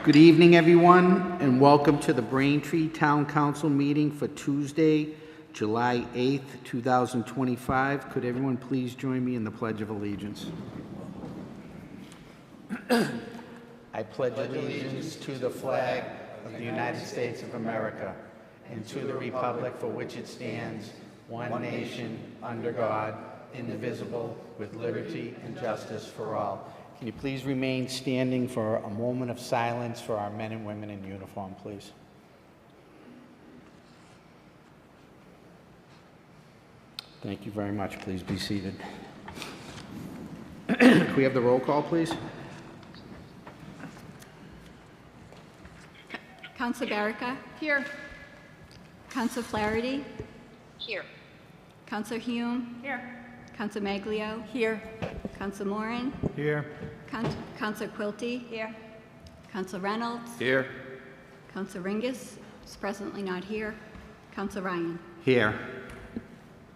Good evening, everyone, and welcome to the Braintree Town Council meeting for Tuesday, July 8th, 2025. Could everyone please join me in the Pledge of Allegiance? I pledge allegiance to the flag of the United States of America and to the republic for which it stands, one nation, under God, indivisible, with liberty and justice for all. Can you please remain standing for a moment of silence for our men and women in uniform, please? Thank you very much. Please be seated. Can we have the roll call, please? Councilor Barrica? Here. Councilor Flaherty? Here. Councilor Hume? Here. Councilor Maglio? Here. Councilor Moran? Here. Councilor Quilty? Here. Councilor Reynolds? Here. Councilor Ringus is presently not here. Councilor Ryan? Here.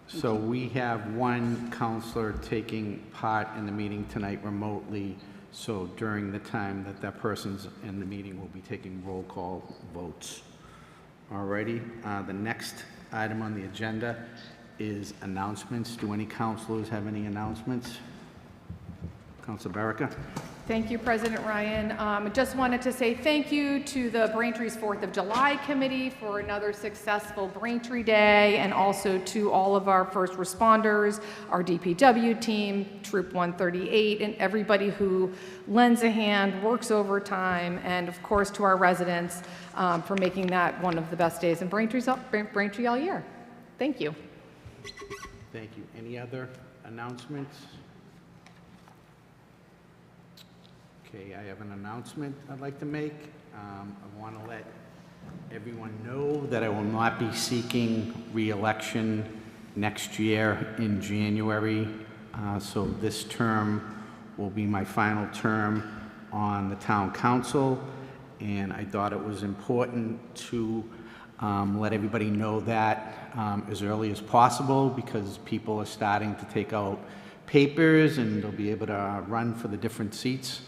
So we have one counselor taking part in the meeting tonight remotely. So during the time that that person's in the meeting, we'll be taking roll call votes. Alrighty, the next item on the agenda is announcements. Do any counselors have any announcements? Councilor Barrica. Thank you, President Ryan. Just wanted to say thank you to the Braintree's 4th of July Committee for another successful Braintree Day, and also to all of our first responders, our DPW team, Troop 138, and everybody who lends a hand, works overtime, and of course to our residents for making that one of the best days in Braintree all year. Thank you. Thank you. Any other announcements? Okay, I have an announcement I'd like to make. I want to let everyone know that I will not be seeking re-election next year in January. So this term will be my final term on the town council, and I thought it was important to let everybody know that as early as possible, because people are starting to take out papers and they'll be able to run for the different seats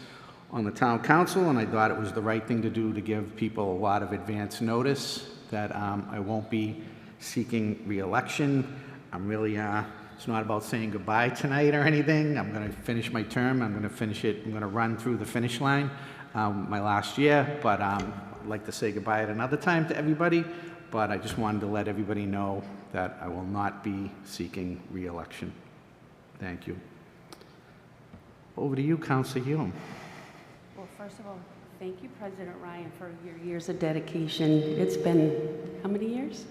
on the town council, and I thought it was the right thing to do to give people a lot of advance notice that I won't be seeking re-election. I'm really, it's not about saying goodbye tonight or anything. I'm going to finish my term. I'm going to finish it. I'm going to run through the finish line my last year, but I'd like to say goodbye at another time to everybody, but I just wanted to let everybody know that I will not be seeking re-election. Thank you. Over to you, Councilor Hume. Well, first of all, thank you, President Ryan, for your years of dedication. It's been how many years?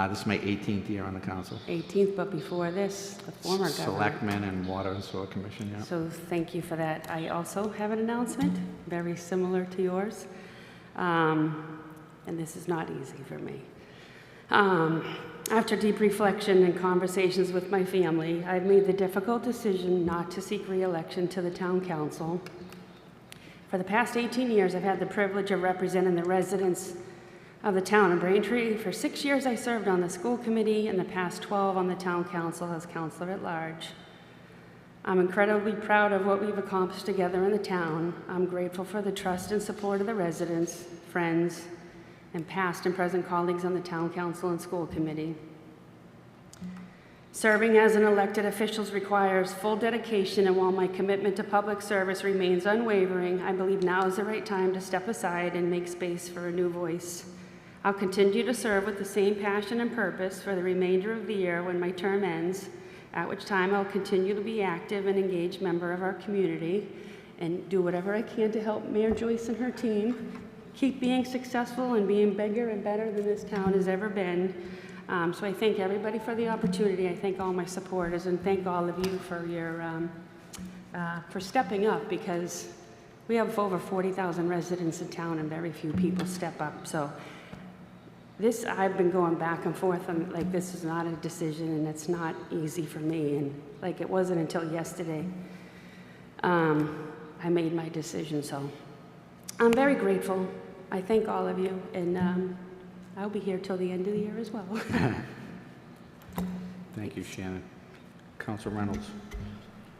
This is my 18th year on the council. 18th, but before this, the former governor. Selectmen and Water and Sewer Commission, yeah. So thank you for that. I also have an announcement, very similar to yours. And this is not easy for me. After deep reflection and conversations with my family, I've made the difficult decision not to seek re-election to the town council. For the past 18 years, I've had the privilege of representing the residents of the town of Braintree. For 6 years, I served on the school committee, and the past 12 on the town council as councilor at large. I'm incredibly proud of what we've accomplished together in the town. I'm grateful for the trust and support of the residents, friends, and past and present colleagues on the town council and school committee. Serving as an elected official requires full dedication, and while my commitment to public service remains unwavering, I believe now is the right time to step aside and make space for a new voice. I'll continue to serve with the same passion and purpose for the remainder of the year when my term ends, at which time I'll continue to be active and engaged member of our community and do whatever I can to help Mayor Joyce and her team keep being successful and being bigger and better than this town has ever been. So I thank everybody for the opportunity. I thank all my supporters, and thank all of you for your for stepping up, because we have over 40,000 residents in town and very few people step up. So this, I've been going back and forth, and like, this is not a decision, and it's not easy for me, and like, it wasn't until yesterday I made my decision. So I'm very grateful. I thank all of you, and I'll be here till the end of the year as well. Thank you, Shannon. Councilor Reynolds.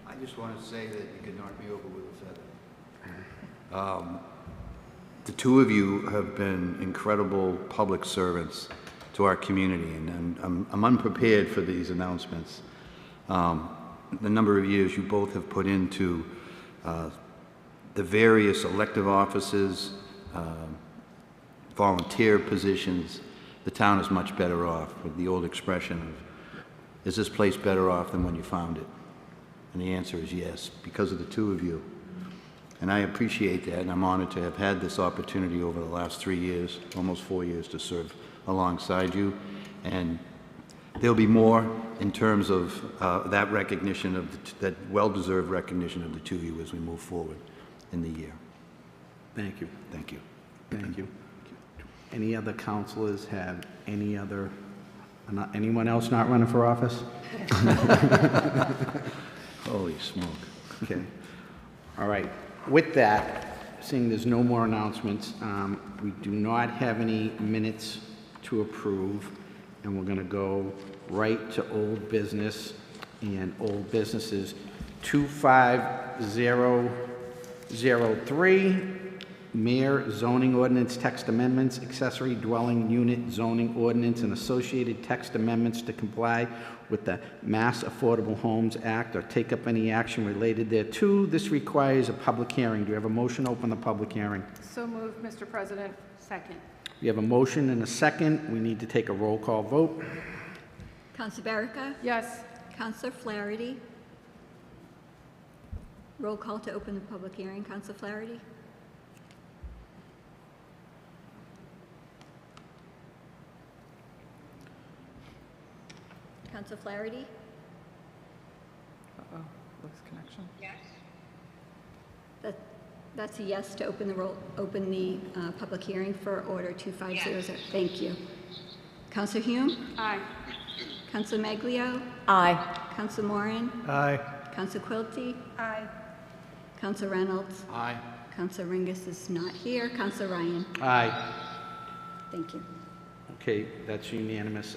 I just want to say that you can knock me over with a feather. The two of you have been incredible public servants to our community, and I'm unprepared for these announcements. The number of years you both have put into the various elective offices, volunteer positions, the town is much better off, with the old expression of, is this place better off than when you found it? And the answer is yes, because of the two of you. And I appreciate that, and I'm honored to have had this opportunity over the last 3 years, almost 4 years, to serve alongside you. And there'll be more in terms of that recognition, that well-deserved recognition of the two of you as we move forward in the year. Thank you. Thank you. Thank you. Any other counselors have anyone else not running for office? Holy smoke. Okay. All right. With that, seeing there's no more announcements, we do not have any minutes to approve, and we're going to go right to old business, and old business is 25003, Mayor Zoning Ordinance Text Amendments, Accessory Dwelling Unit Zoning Ordinance, and associated text amendments to comply with the Mass Affordable Homes Act or take up any action related thereto. This requires a public hearing. Do you have a motion to open the public hearing? So moved, Mr. President. Second. We have a motion and a second. We need to take a roll call vote. Counselor Barrica? Yes. Counselor Flaherty? Roll call to open the public hearing. Counselor Flaherty? Counselor Flaherty? Uh-oh, lost connection. That's a yes to open the public hearing for Order 2500. Thank you. Counselor Hume? Aye. Counselor Maglio? Aye. Counselor Moran? Aye. Counselor Quilty? Aye. Counselor Reynolds? Aye. Counselor Ringus is not here. Counselor Ryan? Aye. Thank you. Okay, that's unanimous.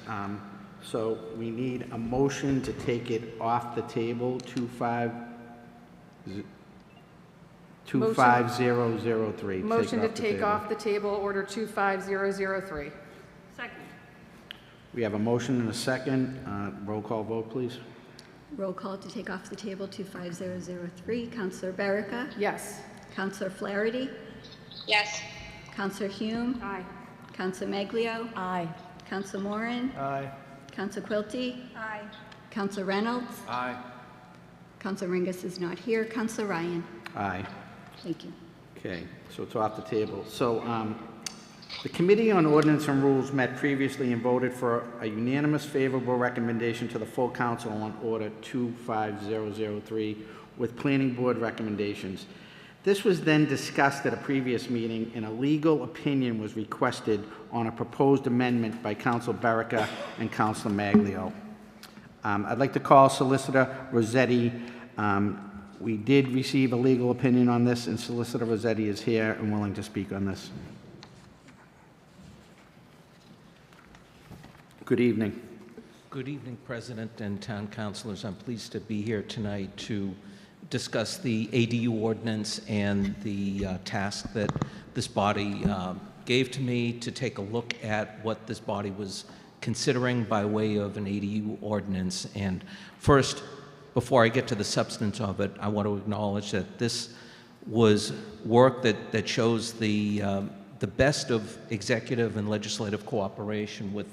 So we need a motion to take it off the table, 25003. Motion to it take table. off the table Order 25003. Second. We have a motion and a second. Roll call vote, please. Roll call to take off the table 25003. Counselor Barrica? Yes. Counselor Flaherty? Yes. Counselor Hume? Aye. Counselor Maglio? Aye. Counselor Moran? Aye. Counselor Quilty? Aye. Counselor Reynolds? Aye. Counselor Ringus is not here. Counselor Ryan? Aye. Thank you. Okay, so it's off the table. So the Committee on Ordinance and Rules met previously and voted for a unanimous favorable recommendation to the full council on Order 25003 with Planning Board recommendations. This was then discussed at a previous meeting, and a legal opinion was requested on a proposed amendment by Council Barrica and Councilor Maglio. I'd like to call Solicitor Rossetti. We did receive a legal opinion on this, and Solicitor Rossetti is here and willing to speak on this. Good evening. Good evening, President and Town Councilors. I'm pleased to be here tonight to discuss the ADU ordinance and the task that this body gave to me to take a look at what this body was considering by way of an ADU ordinance. And first, before I get to the substance of it, I want to acknowledge that this was work that shows the best of executive and legislative cooperation with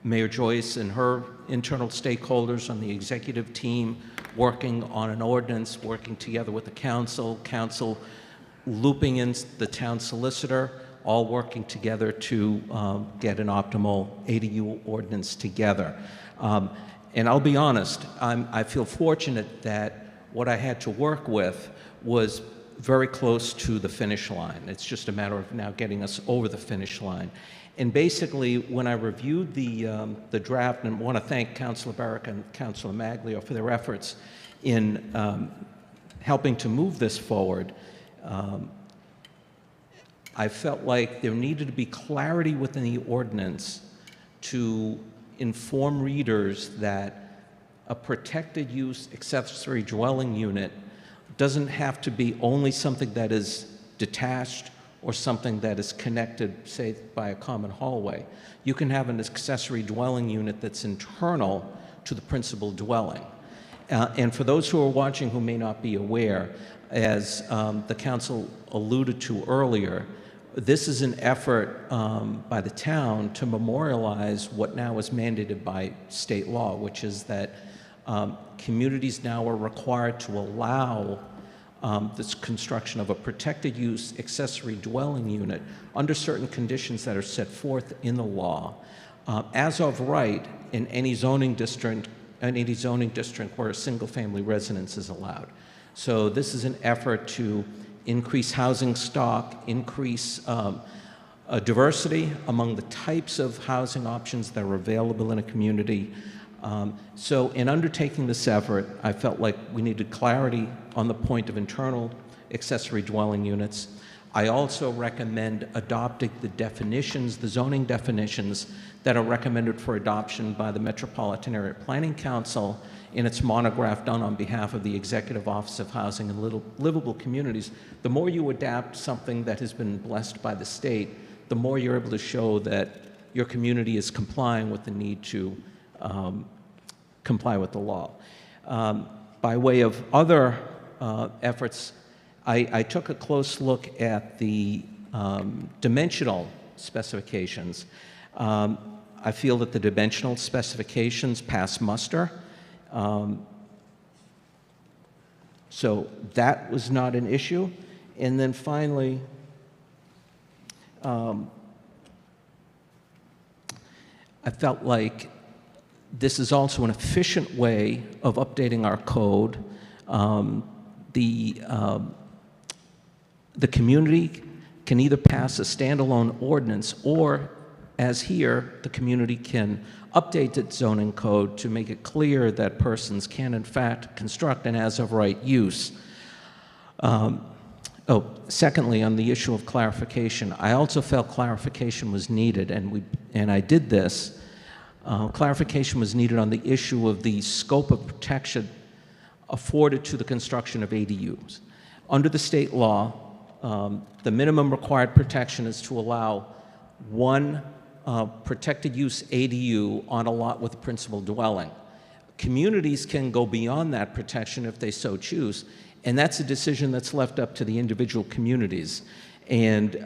Mayor Joyce and her internal stakeholders on the executive team, working on an ordinance, working together with the council looping in the town solicitor, all working together to get an optimal ADU ordinance together. And I'll be honest, I feel fortunate that what I had to work with was very close to the finish line. It's just a matter of now getting us over the finish line. And basically, when I reviewed the draft, and I want to thank Councilor Barrica and Councilor Maglio for their efforts in helping to move this forward, I felt like there needed to be clarity within the ordinance to inform readers that a protected use accessory dwelling unit doesn't have to be only something that is detached or something that is connected, say, by a common hallway. You can have an accessory dwelling unit that's internal to the principal dwelling. And for those who are watching who may not be aware, as the council alluded to earlier, this is an effort by the town to memorialize what now is mandated by state law, which is that communities now are required to allow this construction of a protected use accessory dwelling unit under certain conditions that are set forth in the law, as of right in any zoning district where a single-family residence is allowed. So this is an effort to increase housing stock, increase diversity among the types of housing options that are available in a community. So in undertaking this effort, I felt like we needed clarity on the point of internal accessory dwelling units. I also recommend adopting the definitions, the zoning definitions that are recommended for adoption by the Metropolitan Area Planning Council in its monograph done on behalf of the Executive Office of Housing and Livable Communities. The more you adapt something that has been blessed by the state, the more you're able to show that your community is complying with the need to comply with the law. By way of other efforts, I took a close look at the dimensional specifications. I feel that the dimensional specifications pass muster. So that was not an issue. And then finally, I felt like this is also an efficient way of updating our code. The community can either pass a standalone ordinance or, as here, the community can update its zoning code to make it clear that persons can, in fact, construct an as-of-right use. Secondly, on the issue of clarification, I also felt clarification was needed, and I did this. Clarification was needed on the issue of the scope of protection afforded to the construction of ADUs. Under the state law, the minimum required protection is to allow one protected use ADU on a lot with a principal dwelling. Communities can go beyond that protection if they so choose, and that's a decision that's left up to the individual communities. And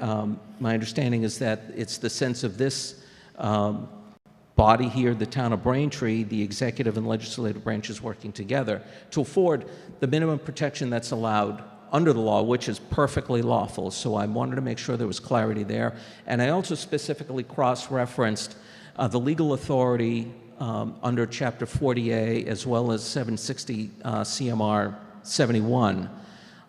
my understanding is that it's the sense of this body here, the town of Braintree, the executive and legislative branches working together to afford the minimum protection that's allowed under the law, which is perfectly lawful. So I wanted to make sure there was clarity there. And I also specifically cross-referenced the legal authority under Chapter 40A as well as 760 CMR 71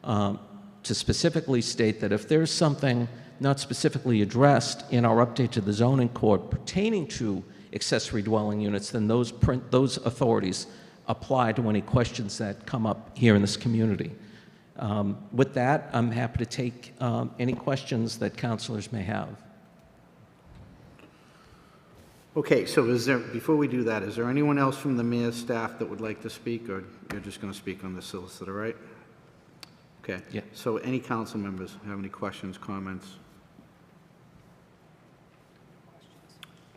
to specifically state that if there's something not specifically addressed in our update to the zoning code pertaining to accessory dwelling units, then those authorities apply to any questions that come up here in this community. With that, I'm happy to take any questions that councilors may have. Okay, so before we do that, is there anyone else from the mayor's staff that would like to speak, or you're just going to speak on the solicitor, right? Okay. Yeah. So any council members have any questions, comments?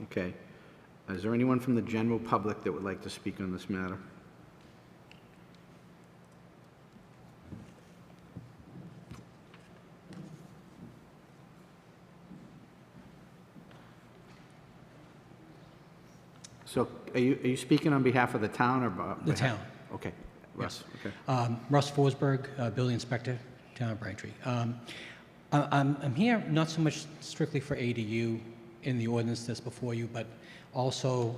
Okay. Is there anyone from the general public that would like to speak on this matter? So are you speaking on behalf of the town or? The town. Okay. Russ, okay. Russ Forsberg, building inspector, town of Braintree. I'm here not so much strictly for ADU in the ordinance that's before you, but also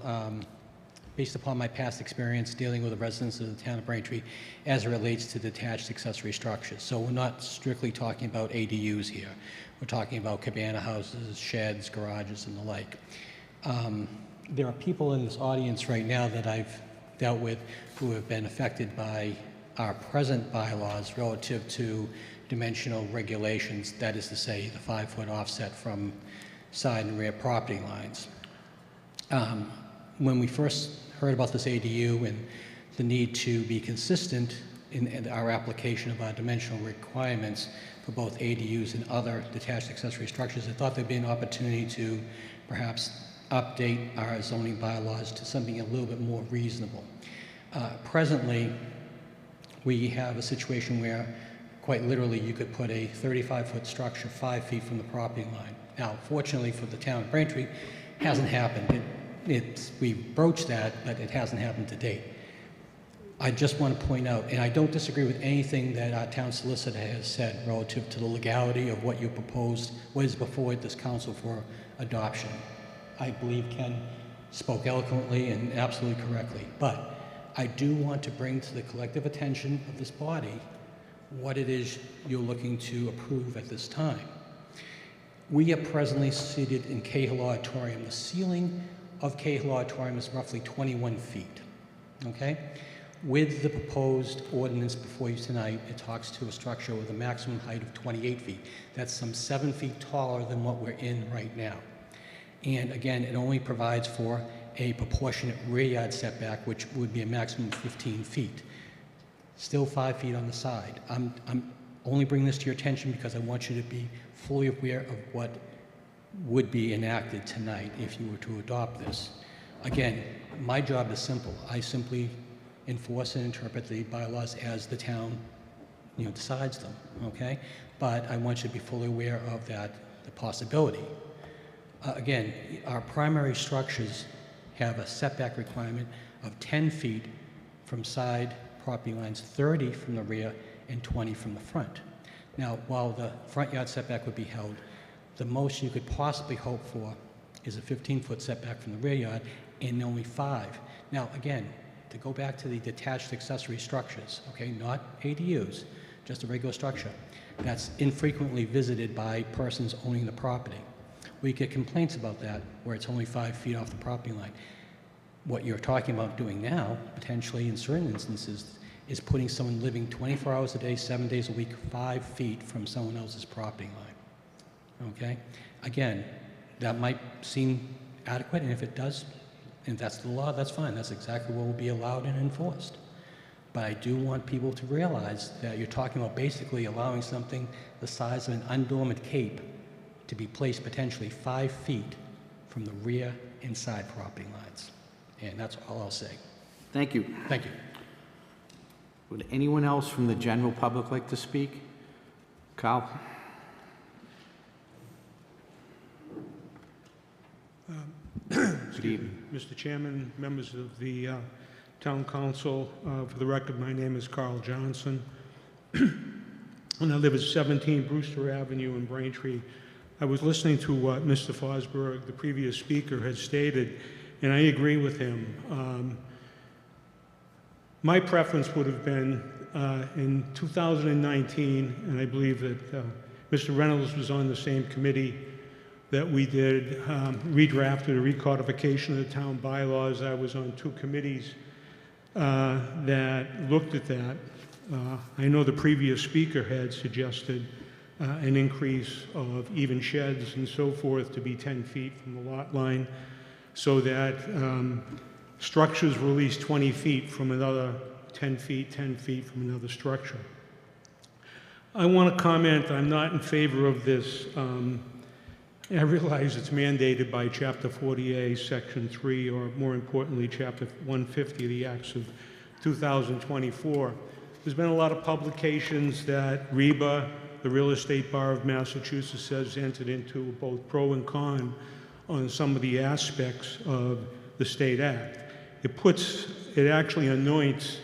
based upon my past experience dealing with the residents of the town of Braintree as it relates to detached accessory structures. So we're not strictly talking about ADUs here. We're talking about cabana houses, sheds, garages, and the like. There are people in this audience right now that I've dealt with who have been affected by our present bylaws relative to dimensional regulations, that is to say, the 5-foot offset from side and rear property lines. When we first heard about this ADU and the need to be consistent in our application of our dimensional requirements for both ADUs and other detached accessory structures. I thought there'd be an opportunity to perhaps update our zoning bylaws to something a little bit more reasonable. Presently, we have a situation where quite literally you could put a 35-foot structure 5 feet from the property line. Now, fortunately for the town of Braintree, it hasn't happened. We broached that, but it hasn't happened to date. I just want to point out, and I don't disagree with anything that our town solicitor has said relative to the legality of what you proposed, what is before this council for adoption. I believe Ken spoke eloquently and absolutely correctly, but I do want to bring to the collective attention of this body what it is you're looking to approve at this time. We are presently seated in Cahill Auditorium. The ceiling of Cahill Auditorium is roughly 21 feet, okay? With the proposed ordinance before you tonight, it talks to a structure with a maximum height of 28 feet. That's some 7 feet taller than what we're in right now. And again, it only provides for a proportionate rear yard setback, which would be a maximum of 15 feet. Still 5 feet on the side. I'm only bringing this to your attention because I want you to be fully aware of what would be enacted tonight if you were to adopt this. Again, my job is simple. I simply enforce and interpret the bylaws as the town, decides them, okay? But I want you to be fully aware of that, the possibility. Again, our primary structures have a setback requirement of 10 feet from side property lines, 30 from the rear, and 20 from the front. Now, while the front yard setback would be held, the most you could possibly hope for is a 15-foot setback from the rear yard and only 5. Now, again, to go back to the detached accessory structures, okay, not ADUs, just a regular structure, that's infrequently visited by persons owning the property. We get complaints about that where it's only 5 feet off the property line. What you're talking about doing now, potentially in certain instances, is putting someone living 24 hours a day, 7 days a week, 5 feet from someone else's property line, okay? Again, that might seem adequate, and if it does, and that's the law, that's fine. That's exactly what will be allowed and enforced. But I do want people to realize that you're talking about basically allowing something the size of an undormant cape to be placed potentially 5 feet from the rear and side property lines. And that's all I'll say. Thank you. Thank you. Would anyone else from the general public like to speak? Carl? Good evening. Mr. Chairman, members of the Town Council, for the record, my name is Carl Johnson, and I live at 17 Brewster Avenue in Braintree. I was listening to what Mr. Fosberg, the previous speaker, had stated, and I agree with him. My preference would have been in 2019, and I believe that Mr. Reynolds was on the same committee that we did, redrafted a recodification of the town bylaws. I was on 2 committees that looked at that. I know the previous speaker had suggested an increase of even sheds and so forth to be 10 feet from the lot line, so that structures were at least 20 feet from another 10 feet from another structure. I want to comment, I'm not in favor of this. I realize it's mandated by Chapter 40A, Section 3, or more importantly, Chapter 150 of the Acts of 2024. There's been a lot of publications that REBA, the Real Estate Bar of Massachusetts, has entered into both pro and con on some of the aspects of the State Act. It actually anoints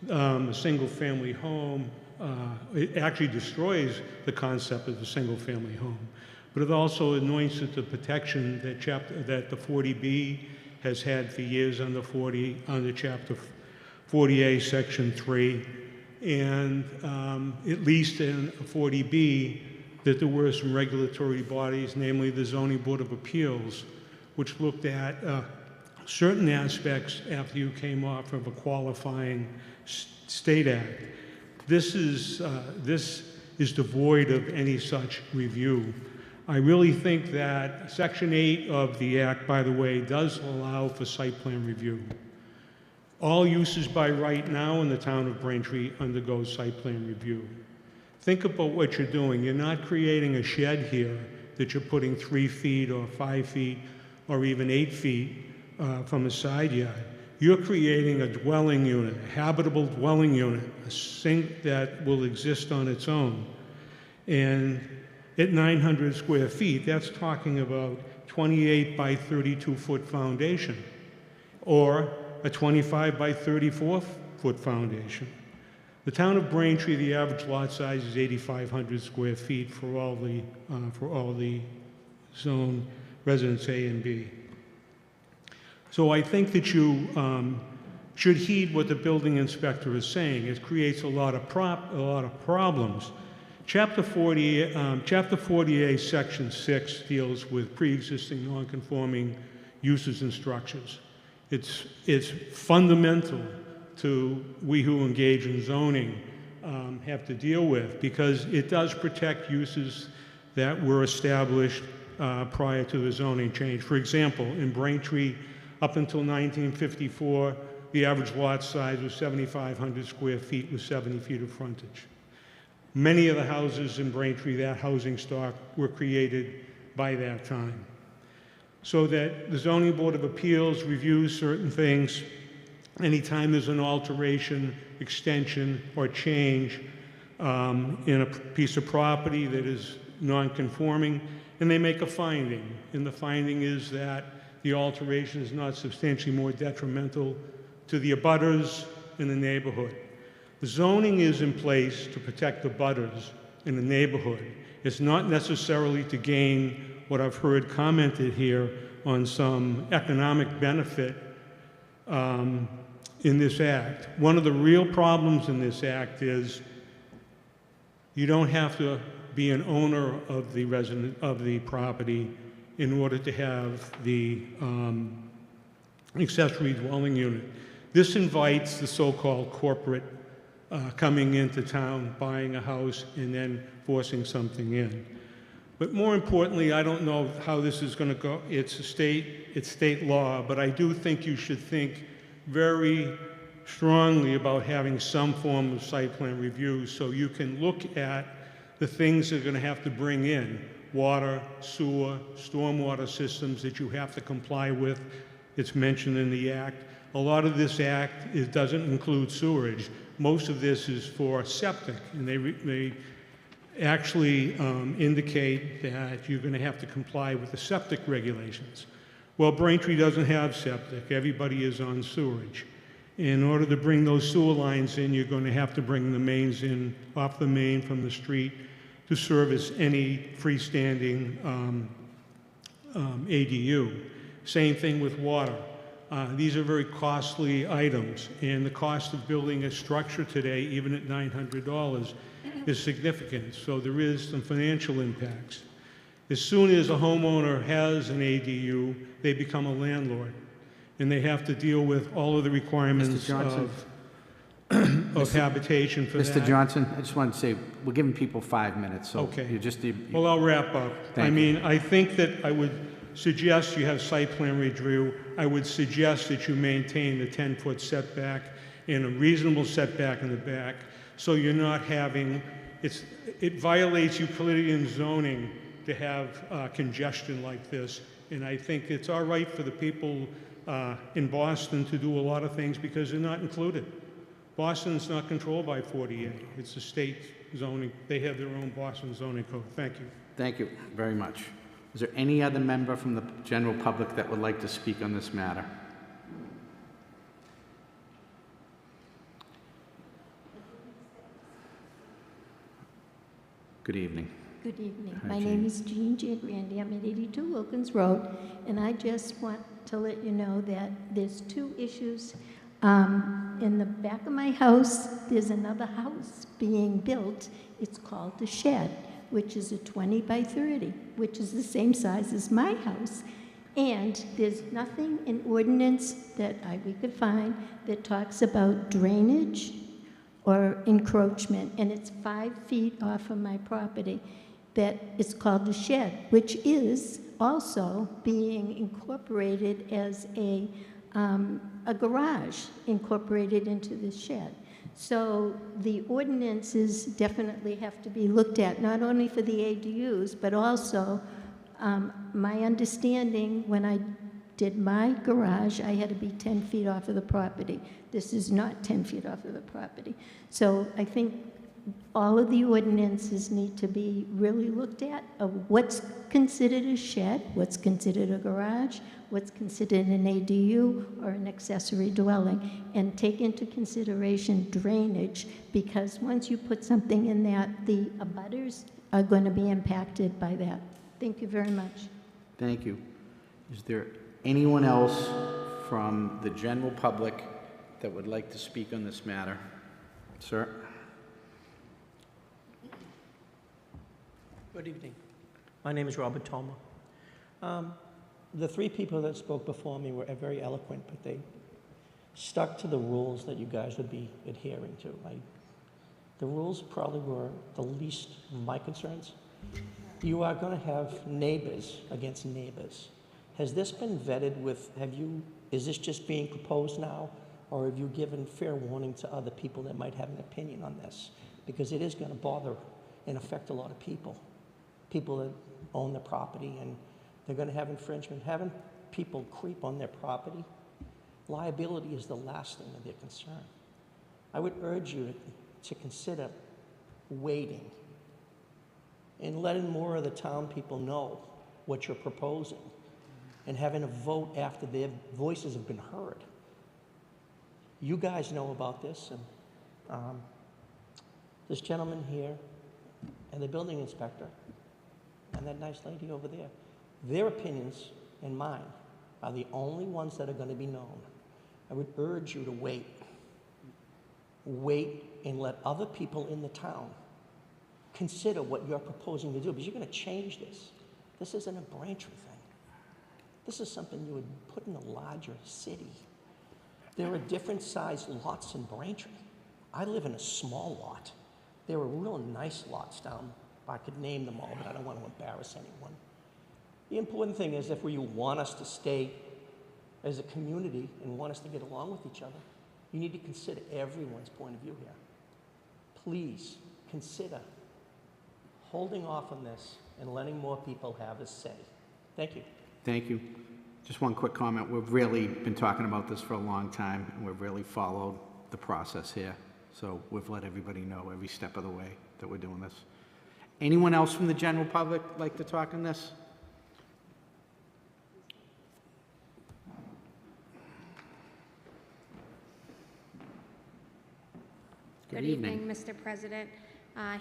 a single-family home. It actually destroys the concept of the single-family home. But it also anoints it the protection that the 40B has had for years under Chapter 40A, Section 3, and at least in 40B, that there were some regulatory bodies, namely the Zoning Board of Appeals, which looked at certain aspects after you came off of a qualifying state act. This is devoid of any such review. I really think that Section 8 of the Act, by the way, does allow for site plan review. All uses by right now in the town of Braintree undergo site plan review. Think about what you're doing. You're not creating a shed here that you're putting 3 feet or 5 feet or even 8 feet from a side yard. You're creating a dwelling unit, a habitable dwelling unit, a sink that will exist on its own. And at 900 square feet, that's talking about 28 by 32 foot foundation, or a 25 by 34 foot foundation. The town of Braintree, the average lot size is 8,500 square feet for all the zone residence A and B. So I think that you should heed what the building inspector is saying. It creates a lot of problems. Chapter 48, Section 6 deals with pre-existing non-conforming uses and structures. It's fundamental to we who engage in zoning have to deal with, because it does protect uses that were established prior to the zoning change. For example, in Braintree, up until 1954, the average lot size was 7,500 square feet with 70 feet of frontage. Many of the houses in Braintree, that housing stock, were created by that time. So that the Zoning Board of Appeals reviews certain things anytime there's an alteration, extension, or change in a piece of property that is non-conforming, and they make a finding. And the finding is that the alteration is not substantially more detrimental to the abutters in the neighborhood. The zoning is in place to protect the abutters in the neighborhood. It's not necessarily to gain what I've heard commented here on some economic benefit in this act. One of the real problems in this act is you don't have to be an owner of the property in order to have the accessory dwelling unit. This invites the so-called corporate coming into town, buying a house, and then forcing something in. But more importantly, I don't know how this is going to go. It's state law, but I do think you should think very strongly about having some form of site plan review so you can look at the things they're going to have to bring in: water, sewer, stormwater systems that you have to comply with. It's mentioned in the act. A lot of this act doesn't include sewerage. Most of this is for septic, and they actually indicate that you're going to have to comply with the septic regulations. Well, Braintree doesn't have septic. Everybody is on sewerage. In order to bring those sewer lines in, you're going to have to bring the mains in off the main from the street to service any freestanding ADU. Same thing with water. These are very costly items, and the cost of building a structure today, even at $900, is significant. So there is some financial impacts. As soon as a homeowner has an ADU, they become a landlord, and they have to deal with all of the requirements of habitation for that. Mr. Johnson, I just wanted to say, we're giving people 5 minutes, so Okay. Well, I'll wrap up. Thank you. I think that I would suggest you have site plan review. I would suggest that you maintain the 10-foot setback and a reasonable setback in the back, so you're not having, it violates Euclidean zoning to have congestion like this. And I think it's all right for the people in Boston to do a lot of things because they're not included. Boston's not controlled by 48. It's the state zoning. They have their own Boston zoning code. Thank you. Thank you very much. Is there any other member from the general public that would like to speak on this matter? Good evening. Good evening. Hi, My Jean. name is Jean Giagrandy. I'm at 82 Wilkins Road, and I just want to let you know that there's 2 issues. In the back of my house, there's another house being built. It's called the Shed, which is a 20 by 30, which is the same size as my house. And there's nothing in ordinance that we could find that talks about drainage or encroachment, and it's 5 feet off of my property. That it's called the Shed, which is also being incorporated as a a garage incorporated into the shed. So the ordinances definitely have to be looked at, not only for the ADUs, but also, my understanding, when I did my garage, I had to be 10 feet off of the property. This is not 10 feet off of the property. So I think all of the ordinances need to be really looked at, of what's considered a shed, what's considered a garage, what's considered an ADU or an accessory dwelling, and take into consideration drainage, because once you put something in that, the abutters are going to be impacted by that. Thank you very much. Thank you. Is there anyone else from the general public that would like to speak on this matter? Sir? Good evening. My name is Robert Toma. The three people that spoke before me were very eloquent, but they stuck to the rules that you guys would be adhering to. The rules probably were the least of my concerns. You are going to have neighbors against neighbors. Has this been vetted with, is this just being proposed now, or have you given fair warning to other people that might have an opinion on this? Because it is going to bother and affect a lot of people that own the property, and they're going to have infringement. Having people creep on their property, liability is the last thing of their concern. I would urge you to consider waiting and letting more of the town people know what you're proposing and having a vote after their voices have been heard. You guys know about this, and this gentleman here and the building inspector and that nice lady over there, their opinions and mine are the only ones that are going to be known. I would urge you to wait. Wait and let other people in the town consider what you're proposing to do, because you're going to change this. This isn't a Braintree thing. This is something you would put in a larger city. There are different sized lots in Braintree. I live in a small lot. There are real nice lots down. I could name them all, but I don't want to embarrass anyone. The important thing is, if you want us to stay as a community and want us to get along with each other, you need to consider everyone's point of view here. Please consider holding off on this and letting more people have a say. Thank you. Thank you. Just one quick comment. We've really been talking about this for a long time, and we've really followed the process here. So we've let everybody know every step of the way that we're doing this. Anyone else from the general public like to talk on this? Good evening, Mr. President.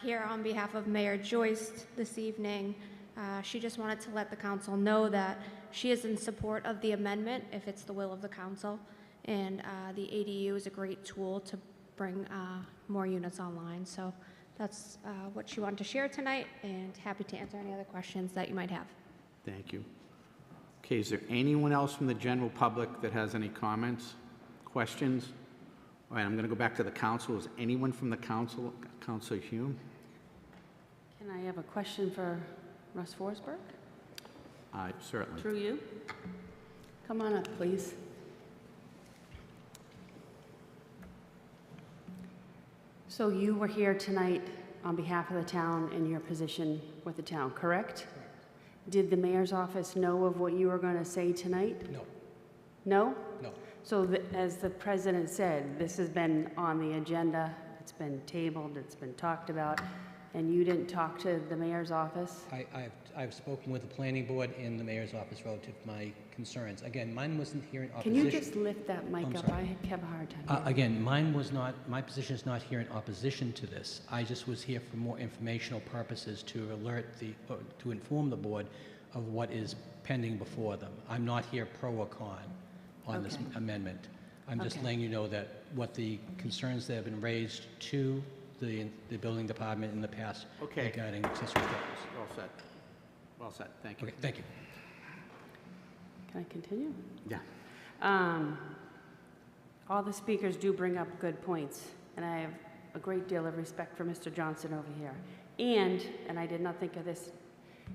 Here on behalf of Mayor Joyce this evening, she just wanted to let the council know that she is in support of the amendment if it's the will of the council, and the ADU is a great tool to bring more units online. So that's what she wanted to share tonight, and happy to answer any other questions that you might have. Thank you. Okay, is there anyone else from the general public that has any comments, questions? All right, I'm going to go back to the council. Is anyone from the council? Councilor Hume? Can I have a question for Russ Forsberg? Certainly. Through you. Come on up, please. So you were here tonight on behalf of the town in your position with the town, correct? Did the mayor's office know of what you were going to say tonight? No. No? No. So as the president said, this has been on the agenda, it's been tabled, it's been talked about, and you didn't talk to the mayor's office? I've spoken with the planning board and the mayor's office relative to my concerns. Again, mine wasn't here in Can opposition. you just lift that mic up? sorry. I have a hard time hearing. Again, my position is not here in opposition to this. I just was here for more informational purposes to to inform the board of what is pending before them. I'm not here pro or con on this amendment. I'm just letting you know that what the concerns that have been raised to the building department in the past regarding accessory structures. Well said. Well said. Thank you. Okay, thank you. Can I continue? Yeah. All the speakers do bring up good points, and I have a great deal of respect for Mr. Johnson over here. And I did not think of this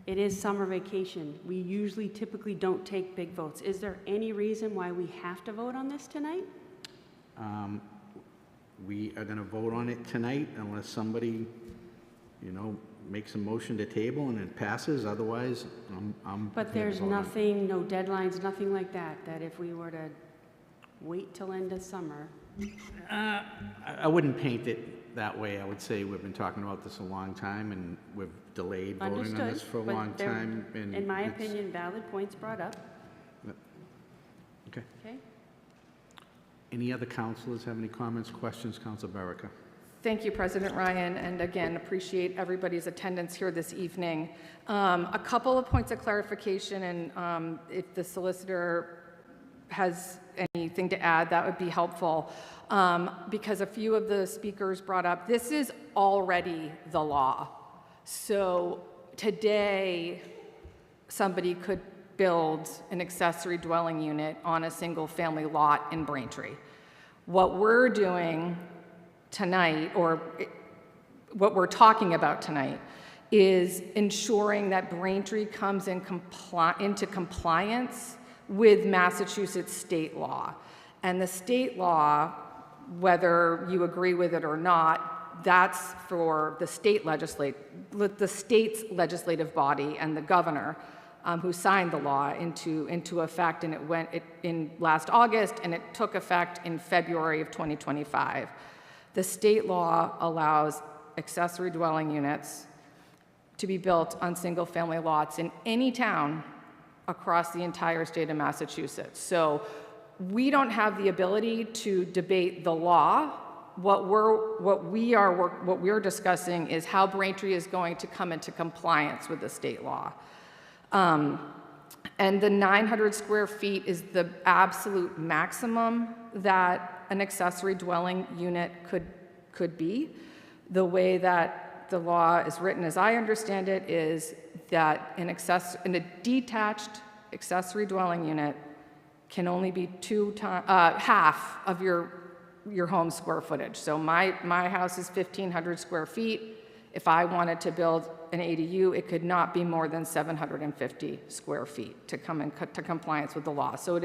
It is summer vacation. We usually typically don't take big votes. Is there any reason why we have to vote on this tonight? We are going to vote on it tonight unless somebody, makes a motion to table and it passes. Otherwise, I'm But prepared to there's vote on it. nothing, no deadlines, nothing like that, that if we were to wait till end of summer. I wouldn't paint it that way. I would say we've been talking about this a long time, and we've delayed voting on Understood, this for a but long there- time. And In my it's- opinion, valid points brought up. Okay. Okay? Any other councilors have any comments, questions? Council Baraka. Thank you, President Ryan, and again, appreciate everybody's attendance here this evening. A couple of points of clarification, and if the solicitor has anything to add, that would be helpful. Because a few of the speakers brought up, this is already the law. So today, somebody could build an accessory dwelling unit on a single-family lot in Braintree. What we're doing tonight, or what we're talking about tonight, is ensuring that Braintree comes into compliance with Massachusetts state law. And the state law, whether you agree with it or not, that's for the state's legislative body and the governor, who signed the law into effect, and it went in last August, and it took effect in February of 2025. The state law allows accessory dwelling units to be built on single-family lots in any town across the entire state of Massachusetts. So we don't have the ability to debate the law. What we're discussing is how Braintree is going to come into compliance with the state law. And the 900 square feet is the absolute maximum that an accessory dwelling unit could be. The way that the law is written, as I understand it, is that in a detached accessory dwelling unit can only be half of your home square footage. So my house is 1,500 square feet. If I wanted to build an ADU, it could not be more than 750 square feet to come into compliance with the law. So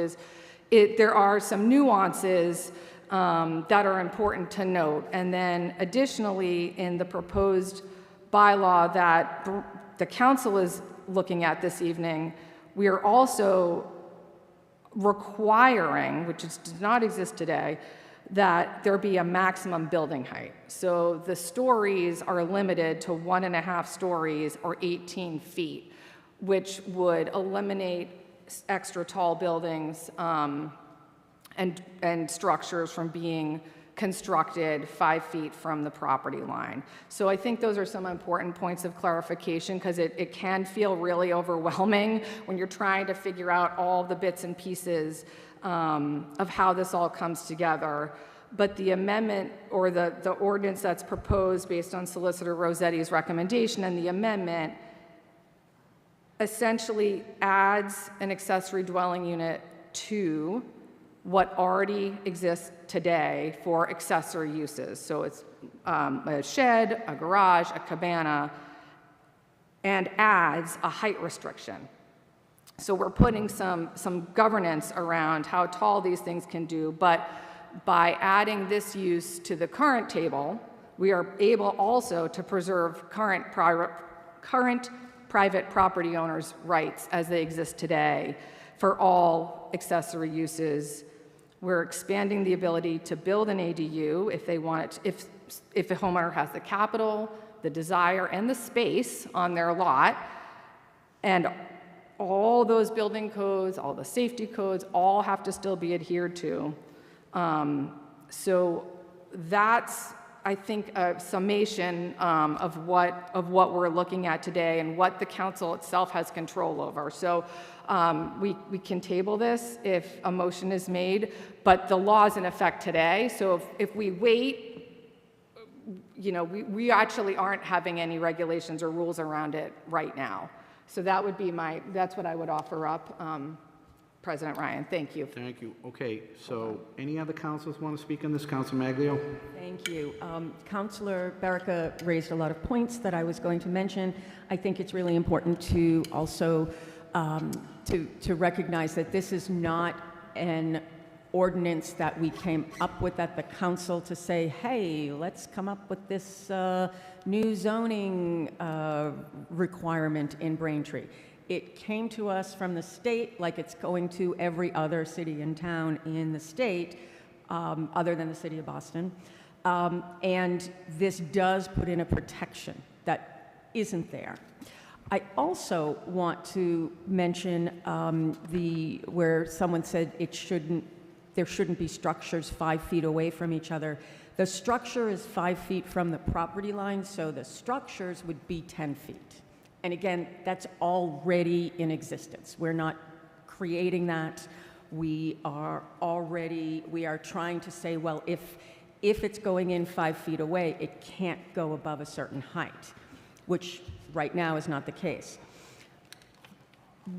there are some nuances that are important to note. And then additionally, in the proposed bylaw that the council is looking at this evening, we are also requiring, which does not exist today, that there be a maximum building height. So the stories are limited to 1.5 stories or 18 feet, which would eliminate extra tall buildings and structures from being constructed 5 feet from the property line. So I think those are some important points of clarification, because it can feel really overwhelming when you're trying to figure out all the bits and pieces of how this all comes together. But the amendment, or the ordinance that's proposed based on Solicitor Rossetti's recommendation, and the amendment essentially adds an accessory dwelling unit to what already exists today for accessory uses. So it's a shed, a garage, a cabana, and adds a height restriction. So we're putting some governance around how tall these things can do, but by adding this use to the current table, we are able also to preserve current private property owners' rights as they exist today for all accessory uses. We're expanding the ability to build an ADU if they want it, if a homeowner has the capital, the desire, and the space on their lot, and all those building codes, all the safety codes, all have to still be adhered to. So that's, I think, a summation of what we're looking at today and what the council itself has control over. So we can table this if a motion is made, but the law is in effect today. So if we wait, we actually aren't having any regulations or rules around it right now. So that would be that's what I would offer up. President Ryan. Thank you. Thank you. Okay, so any other councilors want to speak on this? Council Maglio? Thank you. Councilor Baraka raised a lot of points that I was going to mention. I think it's really important to also to recognize that this is not an ordinance that we came up with at the council to say, hey, let's come up with this new zoning requirement in Braintree. It came to us from the state, like it's going to every other city and town in the state, other than the city of Boston. And this does put in a protection that isn't there. I also want to mention where someone said there shouldn't be structures 5 feet away from each other. The structure is 5 feet from the property line, so the structures would be 10 feet. And again, that's already in existence. We're not creating that. We are trying to say, well, if it's going in 5 feet away, it can't go above a certain height, which right now is not the case.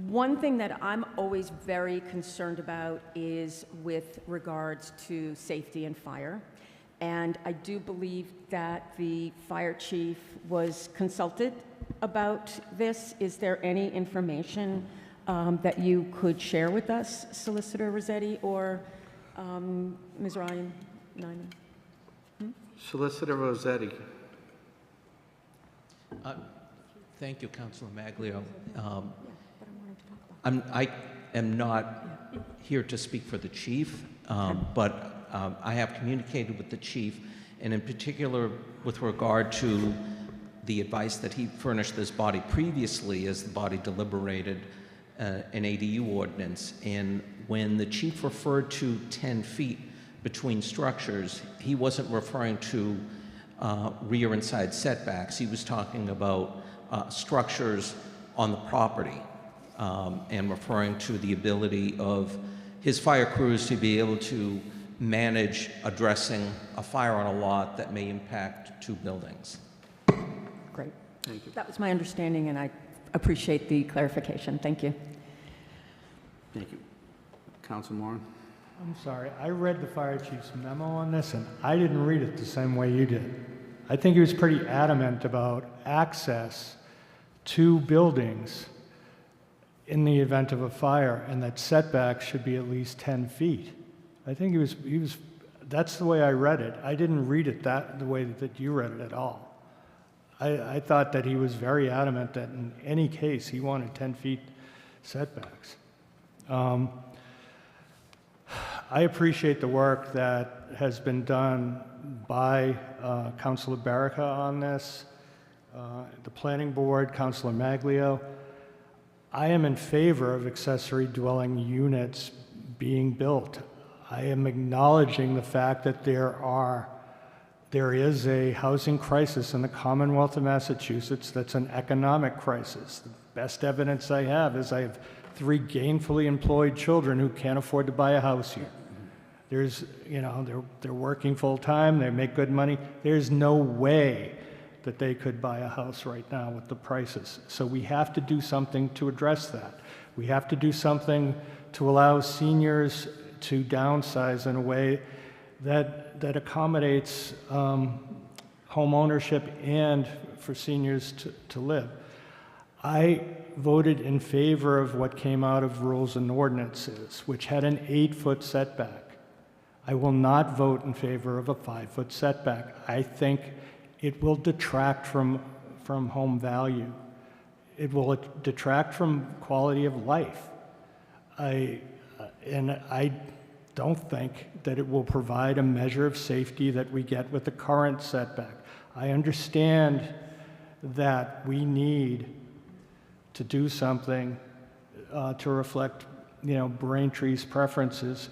One thing that I'm always very concerned about is with regards to safety and fire. And I do believe that the fire chief was consulted about this. Is there any information that you could share with us, Solicitor Rossetti or Ms. Ryan Nyman? Solicitor Rossetti. Thank you, Councilor Maglio. I am not here to speak for the chief, but I have communicated with the chief, and in particular with regard to the advice that he furnished this body previously as the body deliberated an ADU ordinance. And when the chief referred to 10 feet between structures, he wasn't referring to rear and side setbacks. He was talking about structures on the property and referring to the ability of his fire crews to be able to manage addressing a fire on a lot that may impact 2 buildings. Great. Thank you. That was my understanding, and I appreciate the clarification. Thank you. Thank you. Council Moran? I'm sorry, I read the fire chief's memo on this, and I didn't read it the same way you did. I think he was pretty adamant about access to buildings in the event of a fire, and that setbacks should be at least 10 feet. I think he was, that's the way I read it. I didn't read it the way that you read it at all. I thought that he was very adamant that in any case, he wanted 10 feet setbacks. I appreciate the work that has been done by Councilor Baraka on this, the Planning Board, Councilor Maglio. I am in favor of accessory dwelling units being built. I am acknowledging the fact that there is a housing crisis in the Commonwealth of Massachusetts that's an economic crisis. The best evidence I have is I have 3 gainfully employed children who can't afford to buy a house here. There's, they're working full time, they make good money. There's no way that they could buy a house right now with the prices. So we have to do something to address that. We have to do something to allow seniors to downsize in a way that accommodates home ownership and for seniors to live. I voted in favor of what came out of rules and ordinances, which had an 8-foot setback. I will not vote in favor of a 5-foot setback. I think it will detract from home value. It will detract from quality of life. I don't think that it will provide a measure of safety that we get with the current setback. I understand that we need to do something to reflect, Braintree's preferences,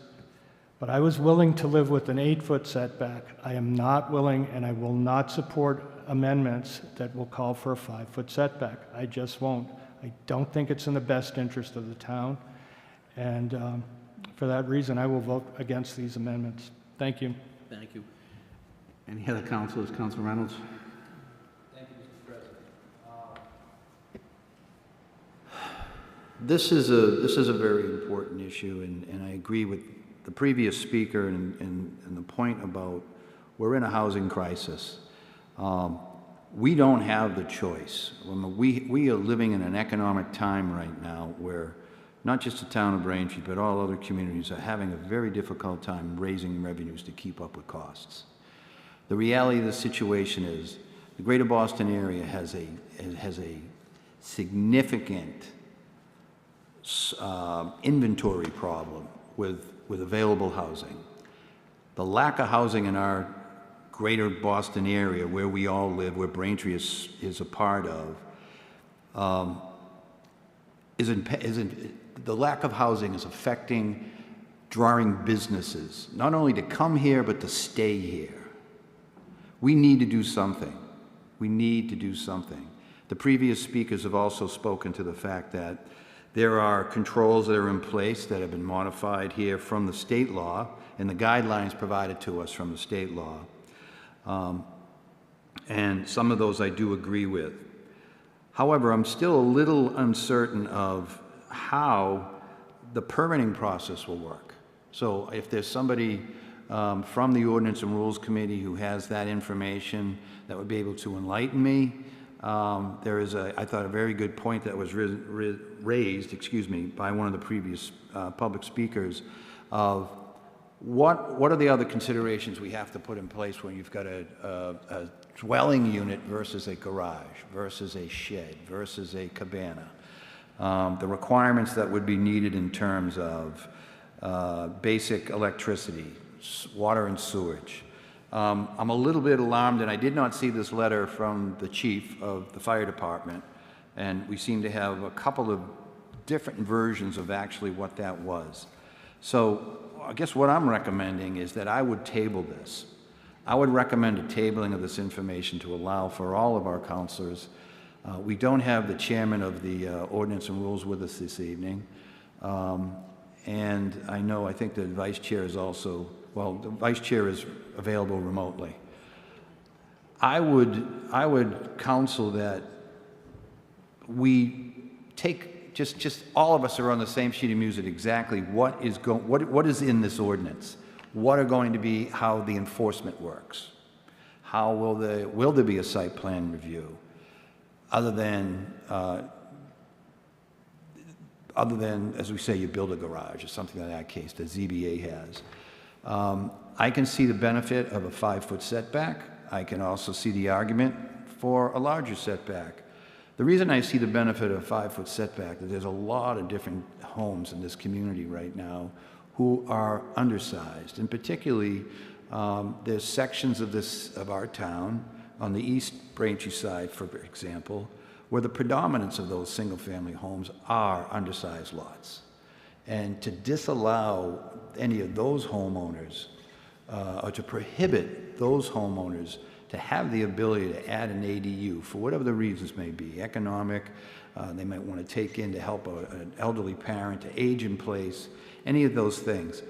but I was willing to live with an 8-foot setback. I am not willing, and I will not support amendments that will call for a 5-foot setback. I just won't. I don't think it's in the best interest of the town, and for that reason, I will vote against these amendments. Thank you. Thank you. Any other councilors? Councilor Reynolds? Thank you, Mr. President. This is a very important issue, and I agree with the previous speaker and the point about we're in a housing crisis. We don't have the choice. We are living in an economic time right now where not just the town of Braintree, but all other communities are having a very difficult time raising revenues to keep up with costs. The reality of the situation is the greater Boston area has a significant inventory problem with available housing. The lack of housing in our greater Boston area, where we all live, where Braintree is a part of, the lack of housing is affecting drawing businesses, not only to come here, but to stay here. We need to do something. We need to do something. The previous speakers have also spoken to the fact that there are controls that are in place that have been modified here from the state law and the guidelines provided to us from the state law. And some of those I do agree with. However, I'm still a little uncertain of how the permitting process will work. So if there's somebody from the Ordinance and Rules Committee who has that information that would be able to enlighten me, there is I thought, a very good point that was raised, by one of the previous public speakers of what are the other considerations we have to put in place when you've got a dwelling unit versus a garage, versus a shed, versus a cabana. The requirements that would be needed in terms of basic electricity, water and sewage. I'm a little bit alarmed, and I did not see this letter from the chief of the fire department, and we seem to have a couple of different versions of actually what that was. So I guess what I'm recommending is that I would table this. I would recommend a tabling of this information to allow for all of our counselors. We don't have the chairman of the Ordinance and Rules with us this evening. And I think the vice chair is also, well, the vice chair is available remotely. I would counsel that we take, just all of us are on the same sheet of music exactly what is in this ordinance. What are going to be how the enforcement works? How will there be a site plan review? Other than, as we say, you build a garage or something like that case, the ZBA has. I can see the benefit of a 5-foot setback. I can also see the argument for a larger setback. The reason I see the benefit of a 5-foot setback is there's a lot of different homes in this community right now who are undersized, and particularly there's sections of our town on the East Braintree side, for example, where the predominance of those single-family homes are undersized lots. And to disallow any of those homeowners, or to prohibit those homeowners to have the ability to add an ADU, for whatever the reasons may be, economic, they might want to take in to help an elderly parent to age in place, any of those things.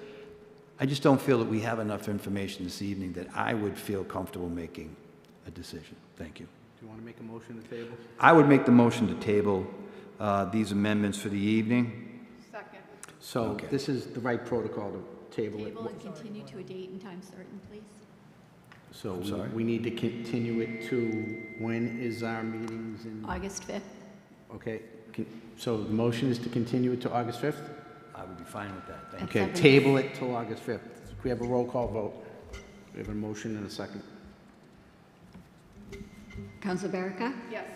I just don't feel that we have enough information this evening that I would feel comfortable making a decision. Thank you. Do you want to make a motion to table? I would make the motion to table these amendments for the evening. Second. So Okay. this is the right protocol to table it. Table and continue to a date and time certain, please. So I'm sorry? we need to continue it to, when is our meetings in? August 5th. Okay, so the motion is to continue it to August 5th? I would be fine with that. Thank At Okay, 7. table it till August 5th. We have a roll call vote. We have a motion and a second. Council Baraka? Yes.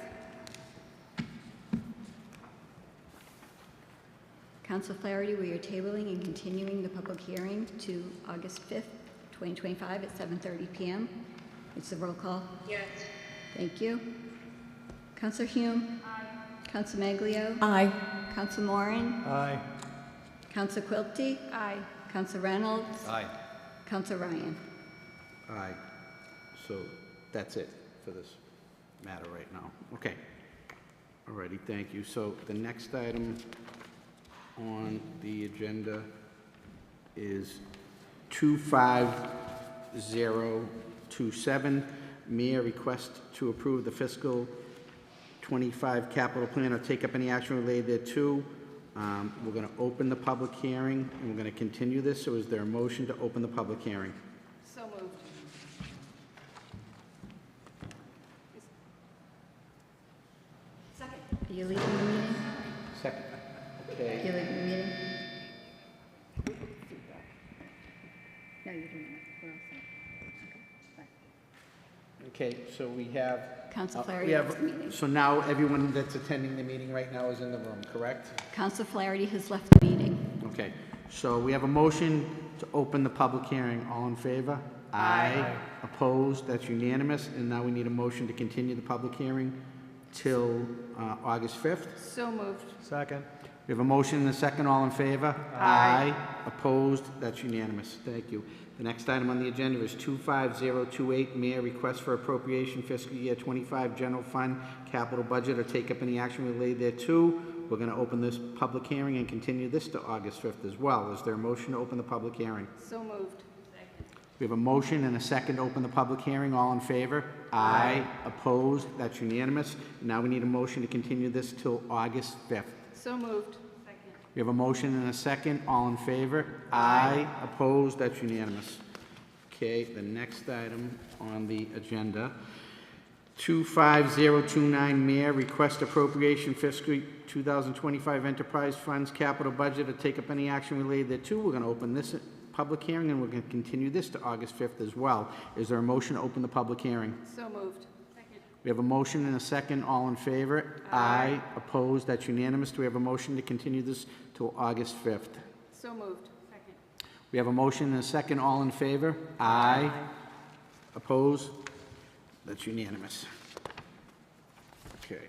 Council Flaherty, we are tabling and continuing the public hearing to August 5th, 2025 at 7:30 p.m. It's a roll call. Yes. Thank you. Council Hume? Aye. Council Maglio? Aye. Council Moran? Aye. Council Quilty? Aye. Council Reynolds? Aye. Council Ryan? Aye. So that's it for this matter right now. Okay. All righty, thank you. So the next item on the agenda is 25027, Mayor request to approve the fiscal 25 capital plan or take up any action related thereto We're going to open the public hearing, and we're going to continue this. So is there a motion to open the public hearing? So moved. Second. Are you leaving the meeting? Second. Are Okay. you leaving the meeting? No, you're doing it. We're all set. Okay, bye. Okay, so we have... Council we Flaherty have- left the meeting. So now everyone that's attending the meeting right now is in the room, correct? Council Flaherty has left the meeting. Okay, so we have a motion to open the public hearing. All in favor? Aye. Opposed? That's unanimous. And now we need a motion to continue the public hearing till August 5th. So moved. Second. We have a motion and a second. All in favor? Aye. Opposed? That's unanimous. Thank you. The next item on the agenda is 25028, Mayor request for appropriation fiscal year 25 general fund capital budget or take up any action related thereto. We're going to open this public hearing and continue this to August 5th as well. Is there a motion to open the public hearing? So moved. We have a motion and a second to open the public hearing. All in favor? Aye. Opposed? That's unanimous. Now we need a motion to continue this till August 5th. So moved. We have a motion and a second. All in favor? Aye. Opposed? That's unanimous. Okay, the next item on the agenda, 25029, Mayor, request appropriation fiscal 2025 enterprise funds capital budget to take up any action related thereto. We're going to open this public hearing, and we're going to continue this to August 5th as well. Is there a motion to open the public hearing? So moved. We have a motion and a second. All in favor? Aye. Opposed? That's unanimous. Do we have a motion to continue this till August 5th? So moved. Second. We have a motion and a second. All in favor? Aye. Opposed? That's unanimous. Okay.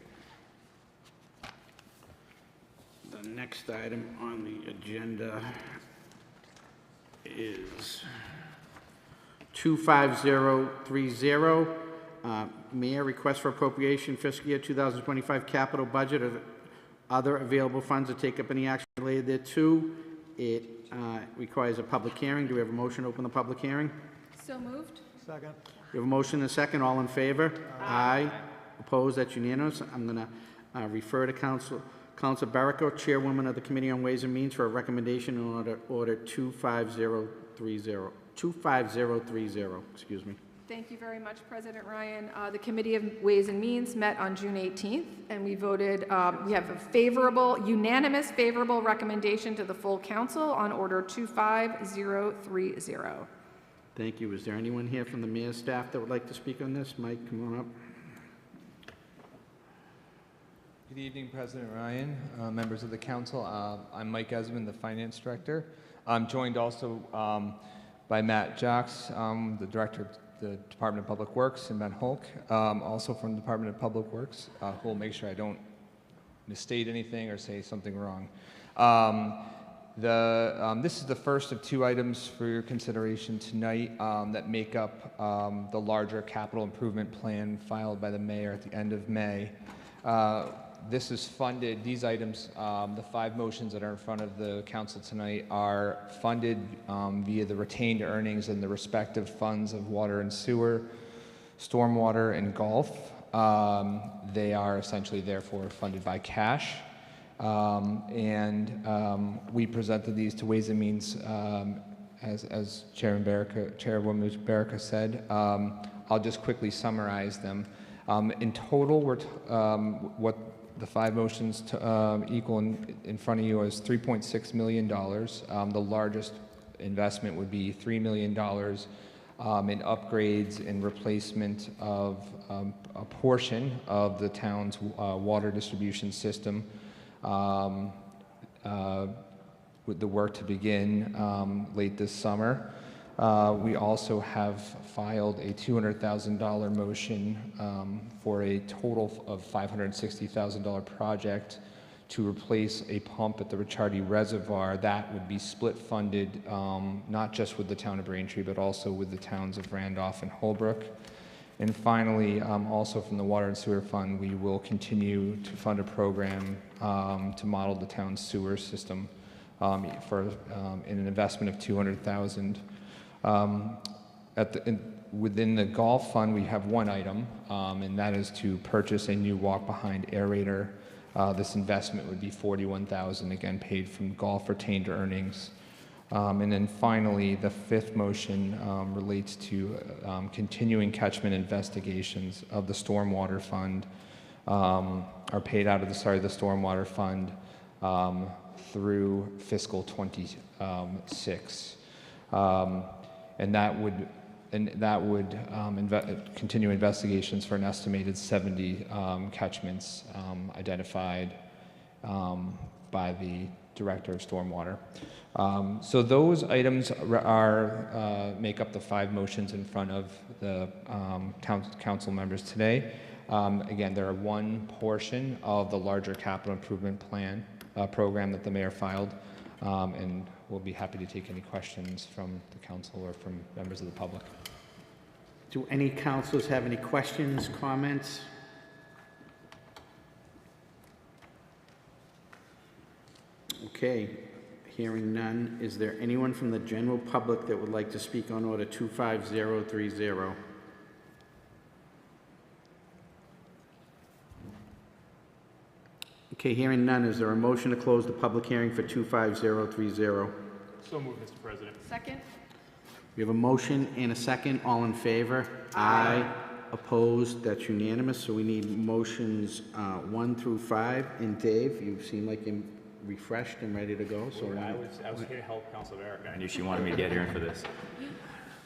The next item on the agenda is 25030. Mayor, request for appropriation fiscal year 2025 capital budget of other available funds to take up any action related thereto. It requires a public hearing. Do we have a motion to open the public hearing? So moved. Second. We have a motion and a second. All in favor? Aye. Opposed? That's unanimous. I'm going to refer to Council Barrico, Chairwoman of the Committee on Ways and Means, for a recommendation on order 25030, excuse me. Thank you very much, President Ryan. The Committee of Ways and Means met on June 18th, and we voted, we have a unanimous favorable recommendation to the full council on order 25030. Thank you. Is there anyone here from the mayor's staff that would like to speak on this? Mike, come on up. Good evening, President Ryan, members of the council. I'm Mike Esmond, the finance director. I'm joined also by Matt Jacks, the director of the Department of Public Works, and Ben Hulk, also from the Department of Public Works, who will make sure I don't misstate anything or say something wrong. This is the first of two items for your consideration tonight that make up the larger capital improvement plan filed by the mayor at the end of May. This is funded, these items, the five motions that are in front of the council tonight are funded via the retained earnings in the respective funds of water and sewer, stormwater, and golf. They are essentially therefore funded by cash. We presented these to Ways and Means as Chairwoman Barrica said. I'll just quickly summarize them. In total, what the five motions equal in front of you is $3.6 million. The largest investment would be $3 million in upgrades and replacement of a portion of the town's water distribution system, with the work to begin late this summer. We also have filed a $200,000 motion for a total of $560,000 project to replace a pump at the Ricciardi Reservoir. That would be split funded, not just with the town of Braintree, but also with the towns of Randolph and Holbrook. And finally, also from the Water and Sewer Fund, we will continue to fund a program to model the town's sewer system in an investment of $200,000. Within the golf fund, we have one item, and that is to purchase a new walk-behind aerator This investment would be $41,000, again, paid from golf retained earnings. And then finally, the fifth motion relates to continuing catchment investigations of the Stormwater Fund, are paid out of the Stormwater Fund through fiscal '26. And that would continue investigations for an estimated 70 catchments identified by the Director of Stormwater. So those items make up the 5 motions in front of the council members today. Again, they're one portion of the larger capital improvement plan program that the mayor filed, and we'll be happy to take any questions from the council or from members of the public. Do any councilors have any questions, comments? Okay, hearing none. Is there anyone from the general public that would like to speak on order 25030? Okay, hearing none. Is there a motion to close the public hearing for 25030? So moved, Mr. President. Second? We have a motion and a second. All in favor? Aye. Opposed? That's unanimous. So we need motions 1 through 5. And Dave, you seem like you're refreshed and ready to go. So I was here to help Councilor Erica. I knew she wanted me to get here for this.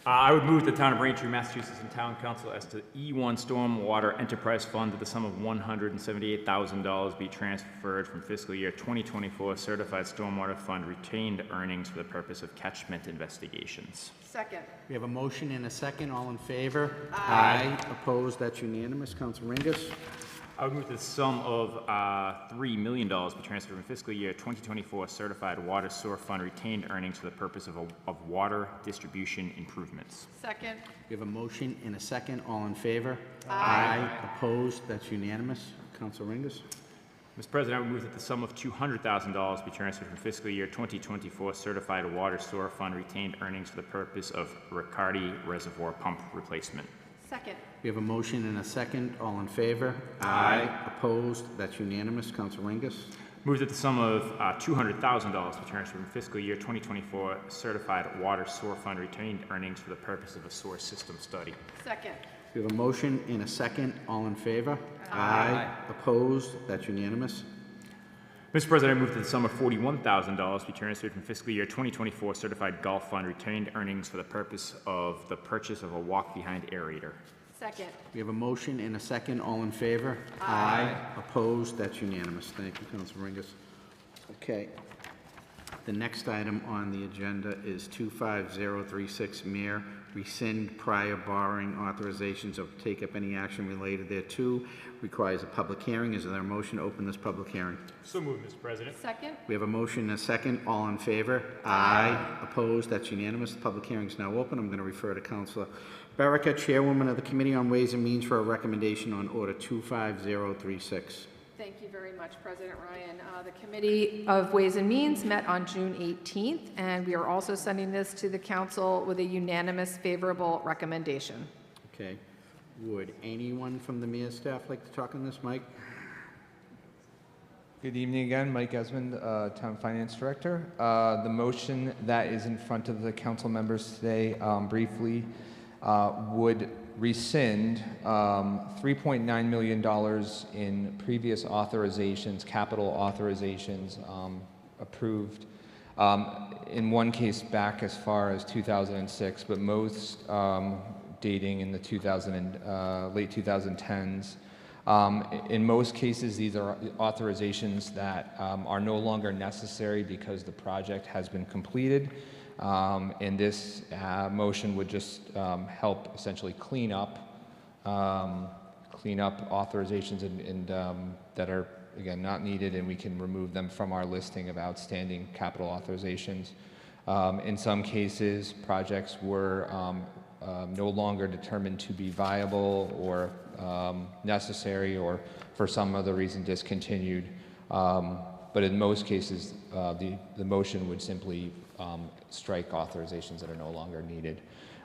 I would move the town of Braintree, Massachusetts, and town council as to E1 Stormwater Enterprise Fund that the sum of $178,000 be transferred from fiscal year 2024 Certified Stormwater Fund retained earnings for the purpose of catchment investigations. Second. we have a motion and a second. All in favor? Aye. Opposed? That's unanimous. Council Ringus? I would move the sum of $3 million be transferred from fiscal year 2024 Certified Water Sewer Fund retained earnings for the purpose of water distribution improvements. Second. We have a motion and a second. All in favor? Aye. Opposed? That's unanimous. Council Ringus? Mr. President, I would move that the sum of $200,000 be transferred from fiscal year 2024 Certified Water Sewer Fund retained earnings for the purpose of Riccardi Reservoir Pump replacement. Second. We have a motion and a second. All in favor? Aye. Opposed? That's unanimous. Council Ringus? Move that the sum of $200,000 be transferred from fiscal year 2024 Certified Water Sewer Fund retained earnings for the purpose of a sewer system study. Second. We have a motion and a second. All in favor? Aye. Opposed? That's unanimous. Mr. President, I move that the sum of $41,000 be transferred from fiscal year 2024 Certified Golf Fund retained earnings for the purpose of the purchase of a walk-behind aerator. Second. We have a motion and a second. All in favor? Aye. Opposed? That's unanimous. Thank you, Council Ringus. Okay. The next item on the agenda is 25036, Mayor, rescind prior borrowing authorizations or take up any action related thereto. Requires a public hearing. Is there a motion to open this public hearing? So moved, Mr. President. Second. We have a motion and a second. All in favor? Aye. Opposed? That's unanimous. The public hearing is now open. I'm going to refer to Councilor Baraka, Chairwoman of the Committee on Ways and Means, for a recommendation on Order 25036. Thank you very much, President Ryan. The Committee of Ways and Means met on June 18th, and we are also sending this to the council with a unanimous favorable recommendation. Okay. Would anyone from the mayor's staff like to talk on this? Mike? Good evening again, Mike Esmond, Town Finance Director. The motion that is in front of the council members today, briefly, would rescind $3.9 million in previous authorizations, capital authorizations approved, in one case back as far as 2006, but most dating in the late 2010s. In most cases, these are authorizations that are no longer necessary because the project has been completed. And this motion would just help essentially clean up authorizations that are, again, not needed, and we can remove them from our listing of outstanding capital authorizations. In some cases, projects were no longer determined to be viable or necessary, or for some other reason discontinued. But in most cases, the motion would simply strike authorizations that are no longer needed.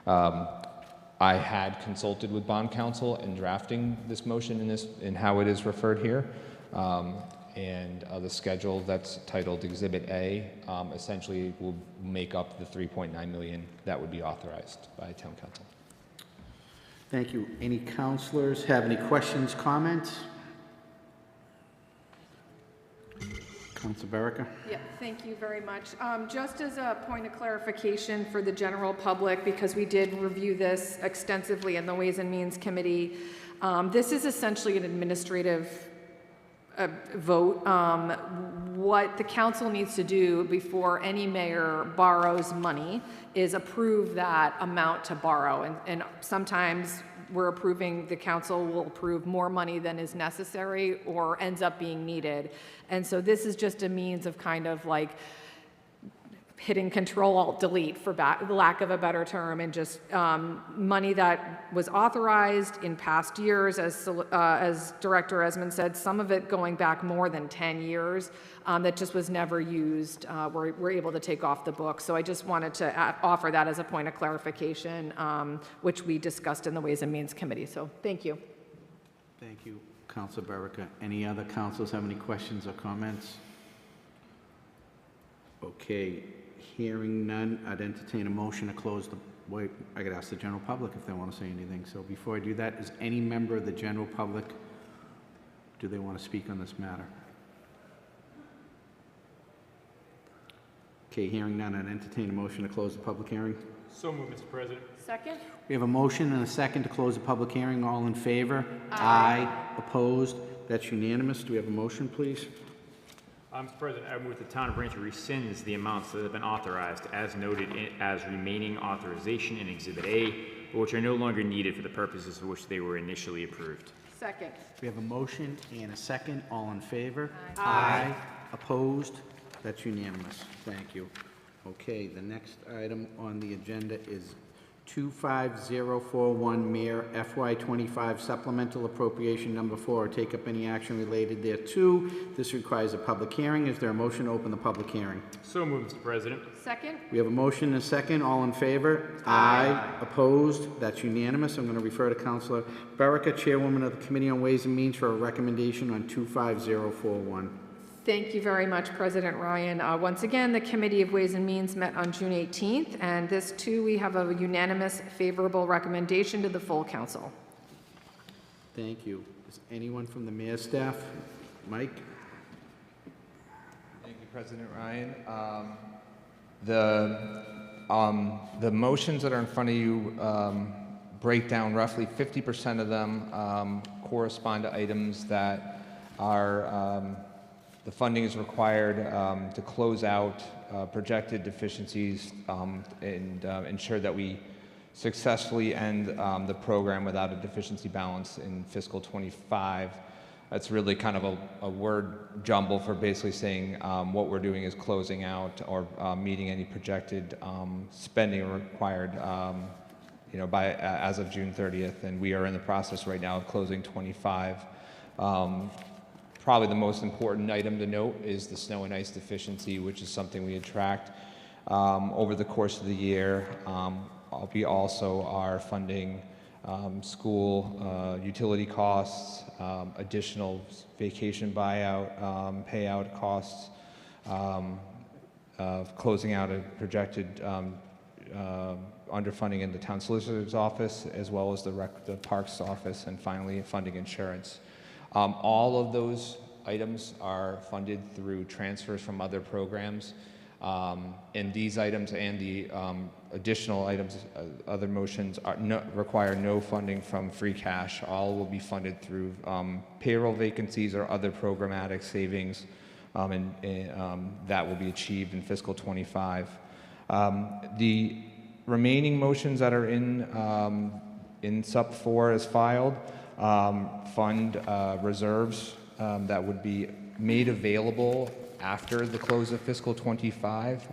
I had consulted with bond counsel in drafting this motion in how it is referred here, and the schedule that's titled Exhibit A essentially will make up the $3.9 million that would be authorized by Town Council. Thank you. Any counselors have any questions, comments? Councilor Berica? Yeah, thank you very much. Just as a point of clarification for the general public, because we did review this extensively in the Ways and Means Committee, this is essentially an administrative vote. What the council needs to do before any mayor borrows money is approve that amount to borrow. And sometimes the council will approve more money than is necessary or ends up being needed. And so this is just a means of kind of like hitting Control-Alt-Delete, for lack of a better term, and just money that was authorized in past years, as Director Esmond said, some of it going back more than 10 years, that just was never used, we're able to take off the book. So I just wanted to offer that as a point of clarification, which we discussed in the Ways and Means Committee. So thank you. Thank you, Councilor Berica. Any other councilors have any questions or comments? Okay. Hearing none, I'd entertain a motion to close the, wait, I could ask the general public if they want to say anything. So before I do that, is any member of the general public, do they want to speak on this matter? Okay, hearing none, I'd entertain a motion to close the public hearing. So moved, Mr. President. Second? We have a motion and a second to close the public hearing. All in favor? Aye. Opposed? That's unanimous. Do we have a motion, please? Mr. President, I move the town of Braintree rescinds the amounts that have been authorized as noted as remaining authorization in Exhibit A, but which are no longer needed for the purposes for which they were initially approved. Second. We have a motion and a second. All in favor? Aye. Opposed? That's unanimous. Thank you. Okay, the next item on the agenda is 25041 Mayor FY25 Supplemental Appropriation Number 4, or take up any action related thereto. This requires a public hearing. Is there a motion to open the public hearing? So moved, Mr. President. Second? We have a motion and a second. All in favor? Aye. Opposed? That's unanimous. I'm going to refer to Councilor Berica, Chairwoman of the Committee on Ways and Means, for a recommendation on 25041. Thank you very much, President Ryan. Once again, the Committee of Ways and Means met on June 18th, and this too, we have a unanimous favorable recommendation to the full council. Thank you. Is anyone from the mayor's staff? Mike? Thank you, President Ryan. The motions that are in front of you break down roughly 50% of them correspond to items that are the funding is required to close out projected deficiencies and ensure that we successfully end the program without a deficiency balance in fiscal 25. That's really kind of a word jumble for basically saying what we're doing is closing out or meeting any projected spending required by as of June 30th, and we are in the process right now of closing 25. Probably the most important item to note is the snow and ice deficiency, which is something we had tracked over the course of the year. We also are funding school utility costs, additional vacation buyout, payout costs, closing out a projected underfunding in the town solicitor's office, as well as the parks office, and finally funding insurance. All of those items are funded through transfers from other programs, and these items and the additional items, other motions require no funding from free cash. All will be funded through payroll vacancies or other programmatic savings, and that will be achieved in fiscal 25. The remaining motions that are in sub 4 as filed fund reserves that would be made available after the close of fiscal 25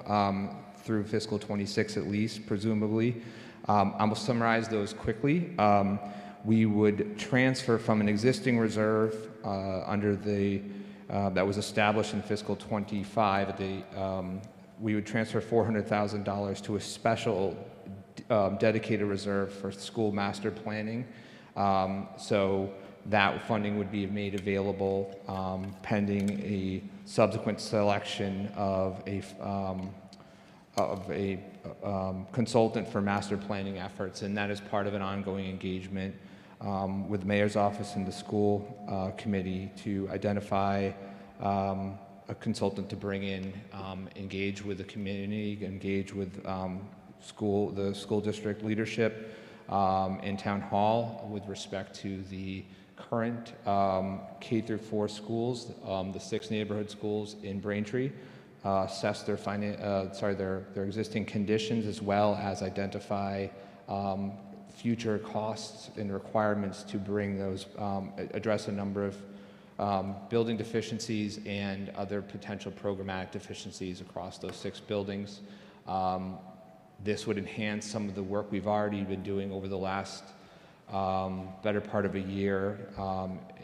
through fiscal 26 at least, presumably. I will summarize those quickly. We would transfer from an existing reserve under the that was established in fiscal 25. We would transfer $400,000 to a special dedicated reserve for school master planning. So that funding would be made available pending a subsequent selection of a consultant for master planning efforts, and that is part of an ongoing engagement with the mayor's office and the school committee to identify a consultant to bring in, engage with the community, engage with the school district leadership in town hall with respect to the current K through 4 schools, the 6 neighborhood schools in Braintree, assess their their existing conditions, as well as identify future costs and requirements to bring those, address a number of building deficiencies and other potential programmatic deficiencies across those 6 buildings. This would enhance some of the work we've already been doing over the last better part of a year.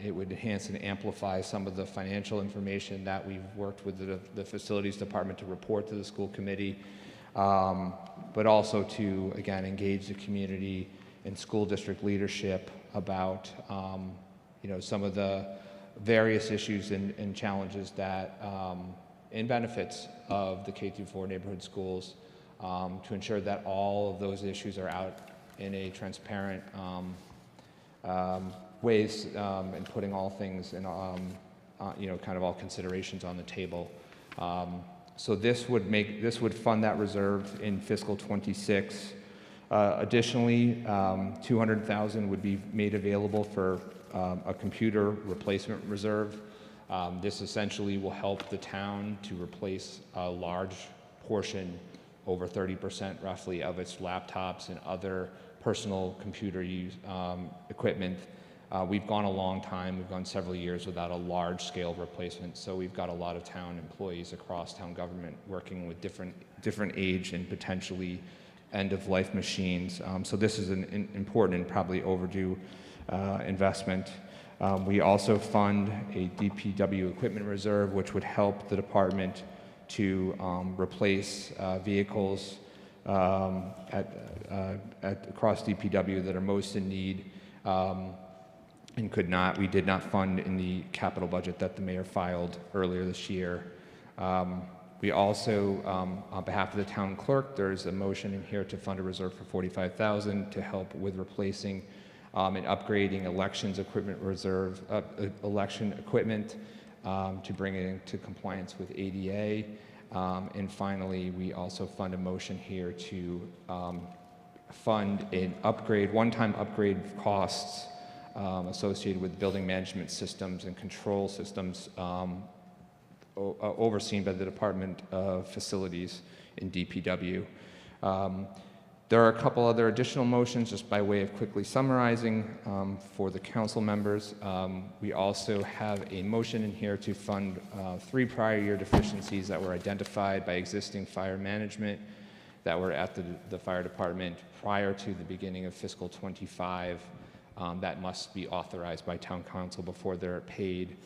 It would enhance and amplify some of the financial information that we've worked with the facilities department to report to the school committee, but also to, again, engage the community and school district leadership about some of the various issues and challenges that and benefits of the K-4 neighborhood schools, to ensure that all of those issues are out in a transparent ways, and putting all things in, kind of all considerations on the table. So this would fund that reserve in fiscal '26. Additionally, $200,000 would be made available for a computer replacement reserve. This essentially will help the town to replace a large portion, over 30% roughly, of its laptops and other personal computer use equipment. We've gone a long time, we've gone several years without a large-scale replacement, so we've got a lot of town employees across town government working with different age and potentially end-of-life machines. So this is an important and probably overdue investment. We also fund a DPW equipment reserve, which would help the department to replace vehicles across DPW that are most in need and we did not fund in the capital budget that the mayor filed earlier this year. We also, on behalf of the town clerk, there's a motion in here to fund a reserve for $45,000 to help with replacing and upgrading elections equipment reserve, election equipment, to bring it into compliance with ADA. And finally, we also fund a motion here to fund an upgrade, one-time upgrade costs associated with building management systems and control systems overseen by the Department of Facilities in DPW. There are a couple other additional motions, just by way of quickly summarizing for the council members. We also have a motion in here to fund 3 prior year deficiencies that were identified by existing fire management that were at the fire department prior to the beginning of fiscal '25 that must be authorized by town council before they're paid.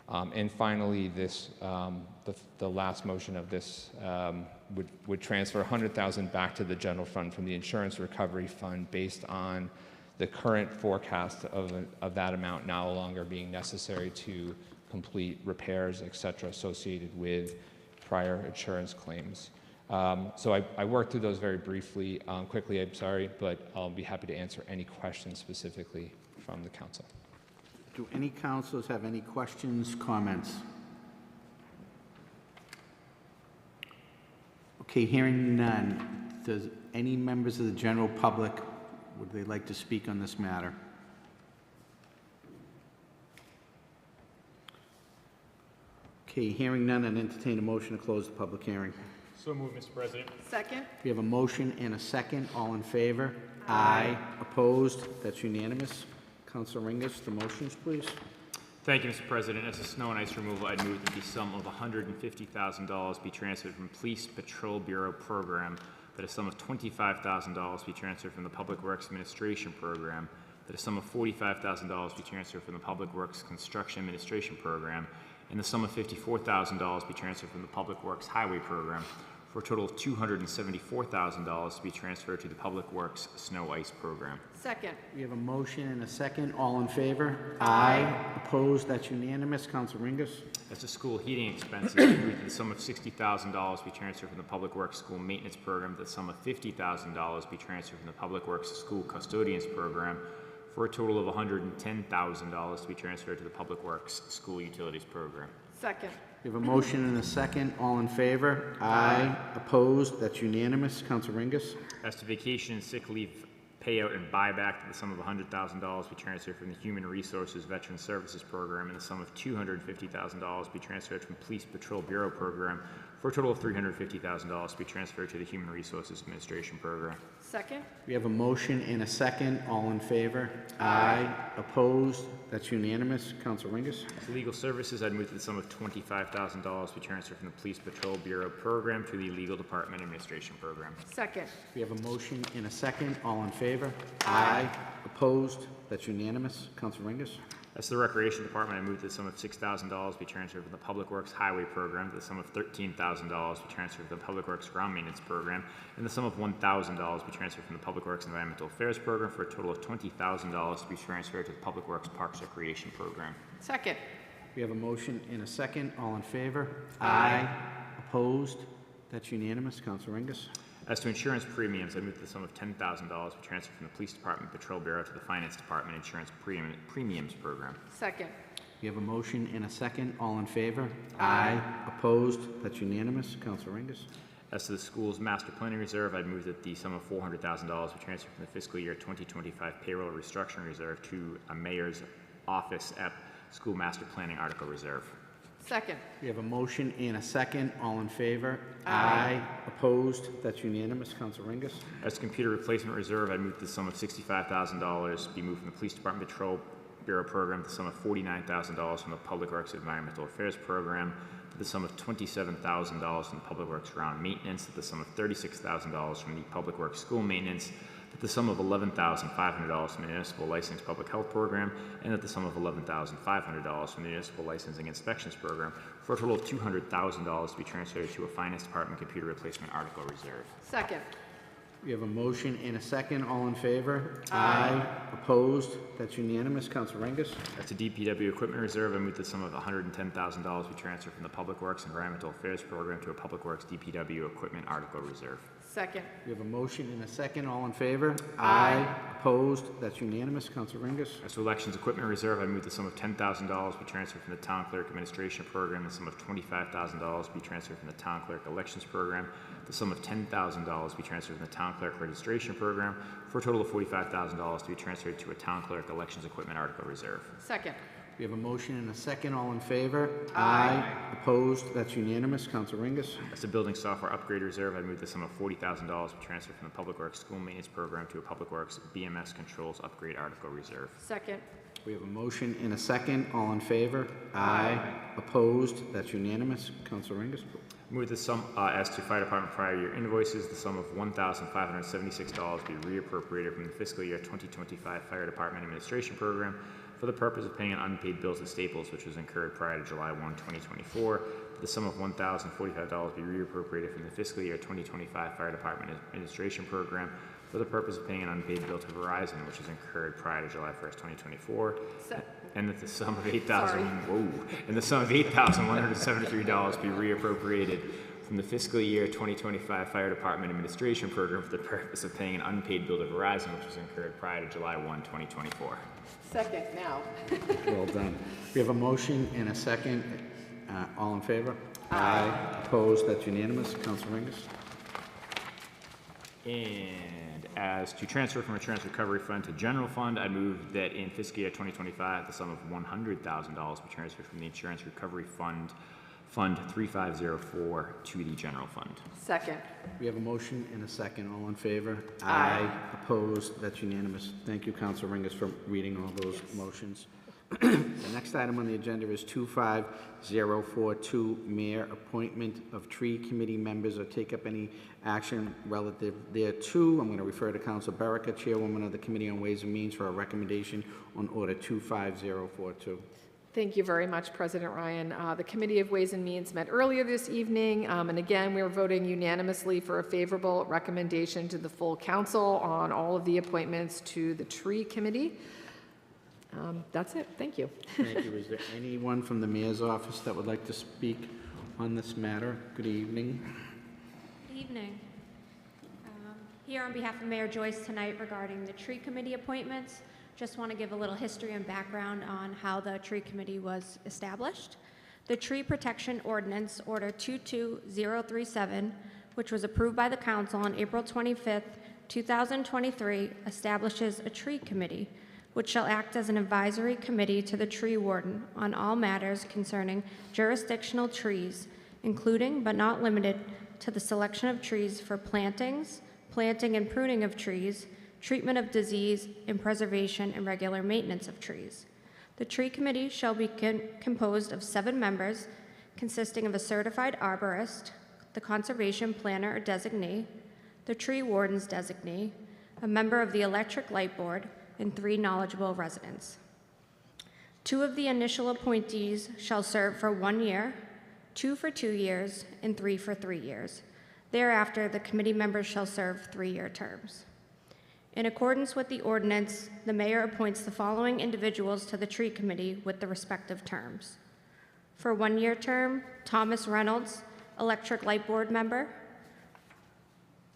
And finally, this, the last motion of this would transfer $100,000 back to the general fund from the insurance recovery fund based on the current forecast of that amount no longer being necessary to complete repairs, et cetera, associated with prior insurance claims. So I worked through those very briefly, quickly, I'm sorry, but I'll be happy to answer any questions specifically from the council. Do any councilors have any questions, comments? Okay, hearing none. Does any members of the general public, would they like to speak on this matter? Okay, hearing none, I'd entertain a motion to close the public hearing. So moved, Mr. President. Second? We have a motion and a second. All in favor? Aye. Opposed? That's unanimous. Councilor Ringus, the motions, please. Thank you, Mr. President. As a snow and ice removal, I'd move that the sum of $150,000 be transferred from Police Patrol Bureau program, that a sum of $25,000 be transferred from the Public Works Administration program, that a sum of $45,000 be transferred from the Public Works Construction Administration program, and the sum of $54,000 be transferred from the Public Works Highway program for a total of $274,000 to be transferred to the Public Works Snow Ice Program. Second. We have a motion and a second. All in favor? Aye. Opposed? That's unanimous. Council Ringus. As to school heating expenses, I move that the sum of $60,000 be transferred from the Public Works School Maintenance Program to the sum of $50,000 be transferred from the Public Works School Custodians Program for a total of $110,000 to be transferred to the Public Works School Utilities Program. Second. We have a motion and a second. All in favor? Aye. Opposed? That's unanimous. Council Ringus. As to vacation and sick leave payout and buyback, to the sum of $100,000 be transferred from the Human Resources Veteran Services Program, and the sum of $250,000 be transferred from Police Patrol Bureau Program for a total of $350,000 to be transferred to the Human Resources Administration Program. Second. We have a motion and a second. All in favor? Aye. Opposed? That's unanimous. Council Ringus. For legal services, I'd move that the sum of $25,000 be transferred from the Police Patrol Bureau Program to the Legal Department Administration Program. Second. We have a motion and a second. All in favor? Aye. Opposed? That's unanimous. Council Ringus. As to the Recreation Department, I move that the sum of $6,000 be transferred from the Public Works Highway Program to the sum of $13,000 be transferred from the Public Works Ground Maintenance Program, and the sum of $1,000 be transferred from the Public Works Environmental Affairs Program for a total of $20,000 to be transferred to the Public Works Parks Recreation Program. Second. We have a motion and a second. All in favor? Aye. Opposed? That's unanimous. Council Ringus. As to insurance premiums, I move that the sum of $10,000 be transferred from the Police Department Patrol Bureau to the Finance Department Insurance Premiums Program. Second. We have a motion and a second. All in favor? Aye. Opposed? That's unanimous. Council Ringus. As to the school's master planning reserve, I'd move that the sum of $400,000 be transferred from the fiscal year 2025 payroll restructuring reserve to a mayor's office at school master planning article reserve. Second. We have a motion and a second. All in favor? Aye. Opposed? That's unanimous. Council Ringus. As to computer replacement reserve, I move the sum of $65,000 be moved from the Police Department Patrol Bureau Program to the sum of $49,000 from the Public Works Environmental Affairs Program, to the sum of $27,000 from the Public Works Ground Maintenance, to the sum of $36,000 from the Public Works School Maintenance, at the sum of $11,500 from the Municipal Licensed Public Health Program, and at the sum of $11,500 from the Municipal Licensing Inspections Program, for a total of $200,000 to be transferred to a Finance Department Computer Replacement Article Reserve. Second. We have a motion and a second. All in favor? Aye. Opposed? That's unanimous. Council Ringus. As to DPW Equipment Reserve, I move the sum of $110,000 be transferred from the Public Works Environmental Affairs Program to a Public Works DPW Equipment Article Reserve. Second. We have a motion and a second. All in favor? Aye. Opposed? That's unanimous. Council Ringus. As to Elections Equipment Reserve, I move the sum of $10,000 be transferred from the Town Clerk Administration Program, the sum of $25,000 be transferred from the Town Clerk Elections Program, the sum of $10,000 be transferred from the Town Clerk Registration Program, for a total of $45,000 to be transferred to a Town Clerk Elections Equipment Article Reserve. Second. We have a motion and a second. All in favor? Aye. Opposed? That's unanimous. Council Ringus. As to Building Software Upgrade Reserve, I move the sum of $40,000 be transferred from the Public Works School Maintenance Program to a Public Works BMS Controls Upgrade Article Reserve. Second. We have a motion and a second. All in favor? Aye. Opposed? That's unanimous. Council Ringus. Move the sum, as to Fire Department prior year invoices, the sum of $1,576 be reappropriated from the fiscal year 2025 Fire Department Administration Program for the purpose of paying an unpaid bills to Staples, which was incurred prior to July 1, 2024. The sum of $1,045 be reappropriated from the fiscal year 2025 Fire Department Administration Program for the purpose of paying an unpaid bill to Verizon, which was incurred prior to July 1st, 2024. And that the sum of $8,173 be reappropriated from the fiscal year 2025 Fire Department Administration Program for the purpose of paying an unpaid bill to Verizon, which was incurred prior to July 1, 2024. Second now. Well done. We have a motion and a second. All in favor? Aye. Opposed? That's unanimous. Council Ringus. And as to transfer from Insurance Recovery Fund to General Fund, I move that in fiscal year 2025, the sum of $100,000 be transferred from the Insurance Recovery Fund, Fund 3504, to the General Fund. Second. We have a motion and a second. All in favor? Aye. Opposed? That's unanimous. Thank you, Council Ringus, for reading all those motions. The next item on the agenda is 25042, Mayor Appointment of Tree Committee Members, or take up any action relative thereto. I'm going to refer to Council Baraka, Chairwoman of the Committee on Ways and Means, for a recommendation on Order 25042. Thank you very much, President Ryan. The Committee of Ways and Means met earlier this evening, and again, we are voting unanimously for a favorable recommendation to the full council on all of the appointments to the Tree Committee. That's it. Thank you. Thank you. Is there anyone from the Mayor's office that would like to speak on this matter? Good evening. Good evening. Here on behalf of Mayor Joyce tonight regarding the Tree Committee appointments, just want to give a little history and background on how the Tree Committee was established. The Tree Protection Ordinance, Order 22037, which was approved by the Council on April 25th, 2023, establishes a Tree Committee, which shall act as an advisory committee to the tree warden on all matters concerning jurisdictional trees, including but not limited to the selection of trees for plantings, planting and pruning of trees, treatment of disease, and preservation and regular maintenance of trees. The Tree Committee shall be composed of 7 members, consisting of a certified arborist, the conservation planner or designee, the tree warden's designee, a member of the electric light board, and 3 knowledgeable residents. 2 of the initial appointees shall serve for 1 year, 2 for 2 years, and 3 for 3 years. Thereafter, the committee members shall serve 3-year terms. In accordance with the ordinance, the mayor appoints the following individuals to the Tree Committee with the respective terms. For 1-year term, Thomas Reynolds, electric light board member.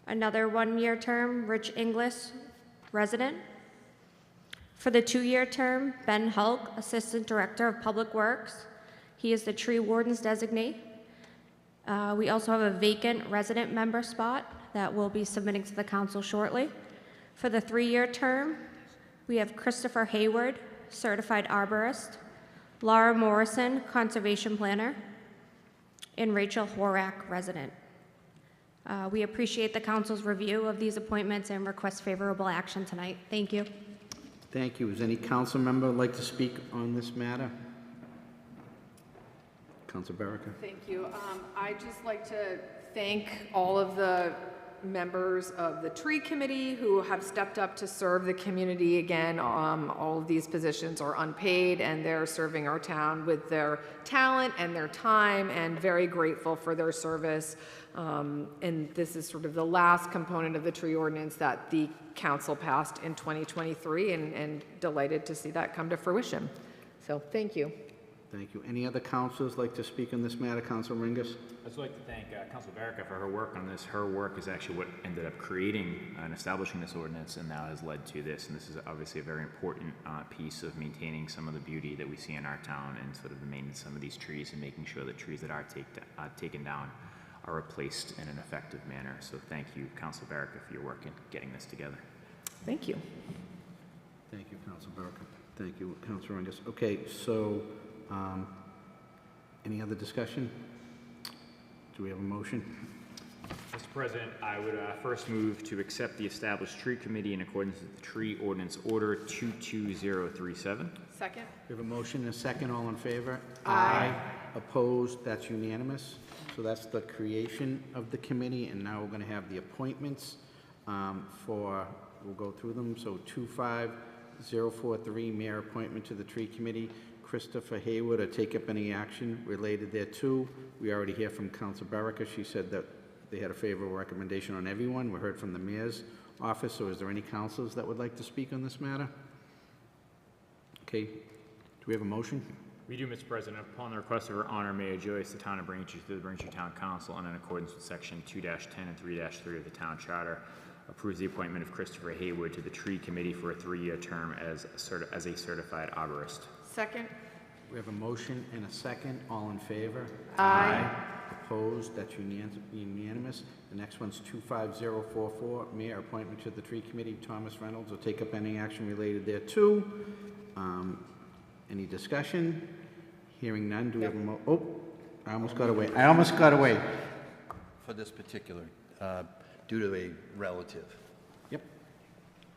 Another 1-year term, Rich Inglis, resident. For the 2-year term, Ben Hulk, Assistant Director of Public Works. He is the tree warden's designee. We also have a vacant resident member spot that we'll be submitting to the council shortly. For the 3-year term, we have Christopher Hayward, Certified Arborist, Laura Morrison, Conservation Planner, and Rachel Horak, resident. We appreciate the council's review of these appointments and request favorable action tonight. Thank you. Thank you. Is any council member like to speak on this matter? Councilor Baraka. Thank you. I'd just like to thank all of the members of the Tree Committee who have stepped up to serve the community again. All of these positions are unpaid and they're serving our town with their talent and their time, and very grateful for their service. And this is sort of the last component of the tree ordinance that the council passed in 2023, and delighted to see that come to fruition. So thank you. Thank you. Any other councilors like to speak on this matter? Councilor Ringus. I'd just like to thank Councilor Baraka for her work on this. Her work is actually what ended up creating and establishing this ordinance, and now has led to this. And this is obviously a very important piece of maintaining some of the beauty that we see in our town, and sort of the maintenance of some of these trees, and making sure that trees that are taken down are replaced in an effective manner. So thank you, Councilor Baraka, for your work in getting this together. Thank you. Thank you, Councilor Baraka. Thank you, Councilor Ringus. Okay, so any other discussion? Do we have a motion? Mr. President, I would first move to accept the established tree committee in accordance with the Tree Ordinance Order 22037. Second. We have a motion and a second. All in favor? Aye. Opposed? That's unanimous. So that's the creation of the committee, and now we're going to have the appointments we'll go through them. So 25043, mayor appointment to the tree committee. Christopher Hayward, to take up any action related thereto. We already hear from Councilor Baraka. She said that they had a favorable recommendation on everyone. We heard from the mayor's office. So is there any councilors that would like to speak on this matter? Okay. Do we have a motion? We do, Mr. President. Upon the request of Her Honor Mayor Joyce, the Town of Braintree, through the Braintree Town Council, and in accordance with Section 2-10 and 3-3 of the Town Charter, approves the appointment of Christopher Hayward to the Tree Committee for a 3-year term as a certified arborist. Second. We have a motion and a second. All in favor? Aye. Opposed? That's unanimous. The next one's 25044, mayor appointment to the tree committee. Thomas Reynolds will take up any action related thereto. Any discussion? Hearing none. Do we have a I almost got away. For this particular, due to a relative. Yep.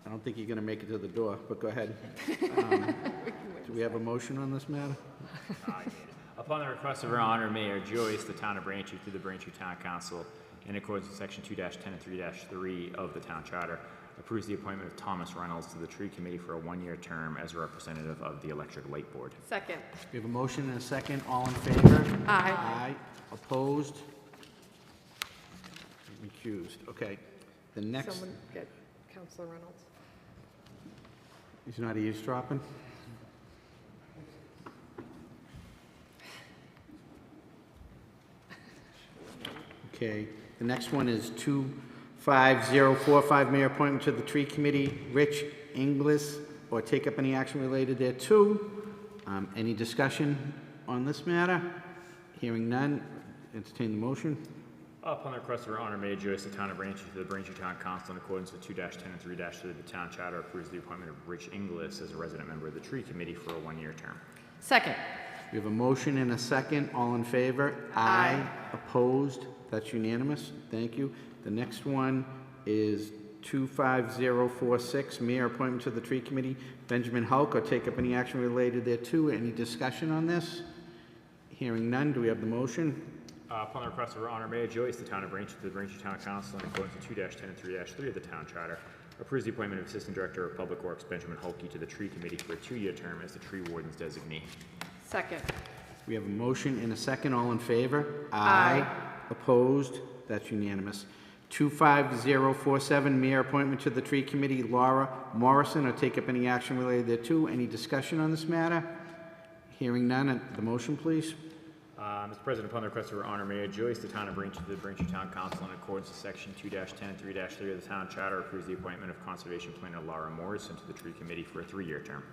I don't think you're going to make it to the door, but go ahead. Do we have a motion on this matter? Upon the request of Her Honor Mayor Joyce, the Town of Braintree, through the Braintree Town Council, in accordance with Section 2-10 and 3-3 of the Town Charter, approves the appointment of Thomas Reynolds to the Tree Committee for a one-year term as a representative of the Electric Light Board. Second. We have a motion and a second. All in favor? Aye. Aye. Opposed? Recused. Okay. The next, Someone get Counselor Reynolds. he's not eavesdropping? Okay. The next one is 25045, mayor appointment to the Tree Committee, Rich Inglis, or take up any action related thereto. Any discussion on this matter? Hearing none, entertain the motion. Upon the request of Her Honor Mayor Joyce, the Town of Braintree, to the Braintree Town Council in accordance with 2-10 and 3-3, the Town Charter approves the appointment of Rich Inglis as a resident member of the Tree Committee for a one-year term. Second. We have a motion and a second. All in favor? Aye. Opposed? That's unanimous. Thank you. The next one is 25046, mayor appointment to the Tree Committee, Benjamin Hulk, or take up any action related thereto. Any discussion on this? Hearing none, do we have the motion? Upon the request of Her Honor Mayor Joyce, the Town of Braintree, to the Braintree Town Council in accordance with 2-10 and 3-3 of the Town Charter approves the appointment of Assistant Director of Public Works Benjamin Hulke to the Tree Committee for a two-year term as the Tree Warden's designee. Second. We have a motion and a second. All in favor? Aye. Opposed? That's unanimous. 25047, mayor appointment to the Tree Committee, Laura Morrison, or take up any action related thereto. Any discussion on this matter? Hearing none, the motion, please. Mr. President, upon the request of Her Honor Mayor Joyce, the Town of Braintree, to the Braintree Town Council in accordance with Section 2-10 and 3-3 of the Town Charter approves the appointment of Conservation Planner Laura Morrison to the Tree Committee for a three-year term.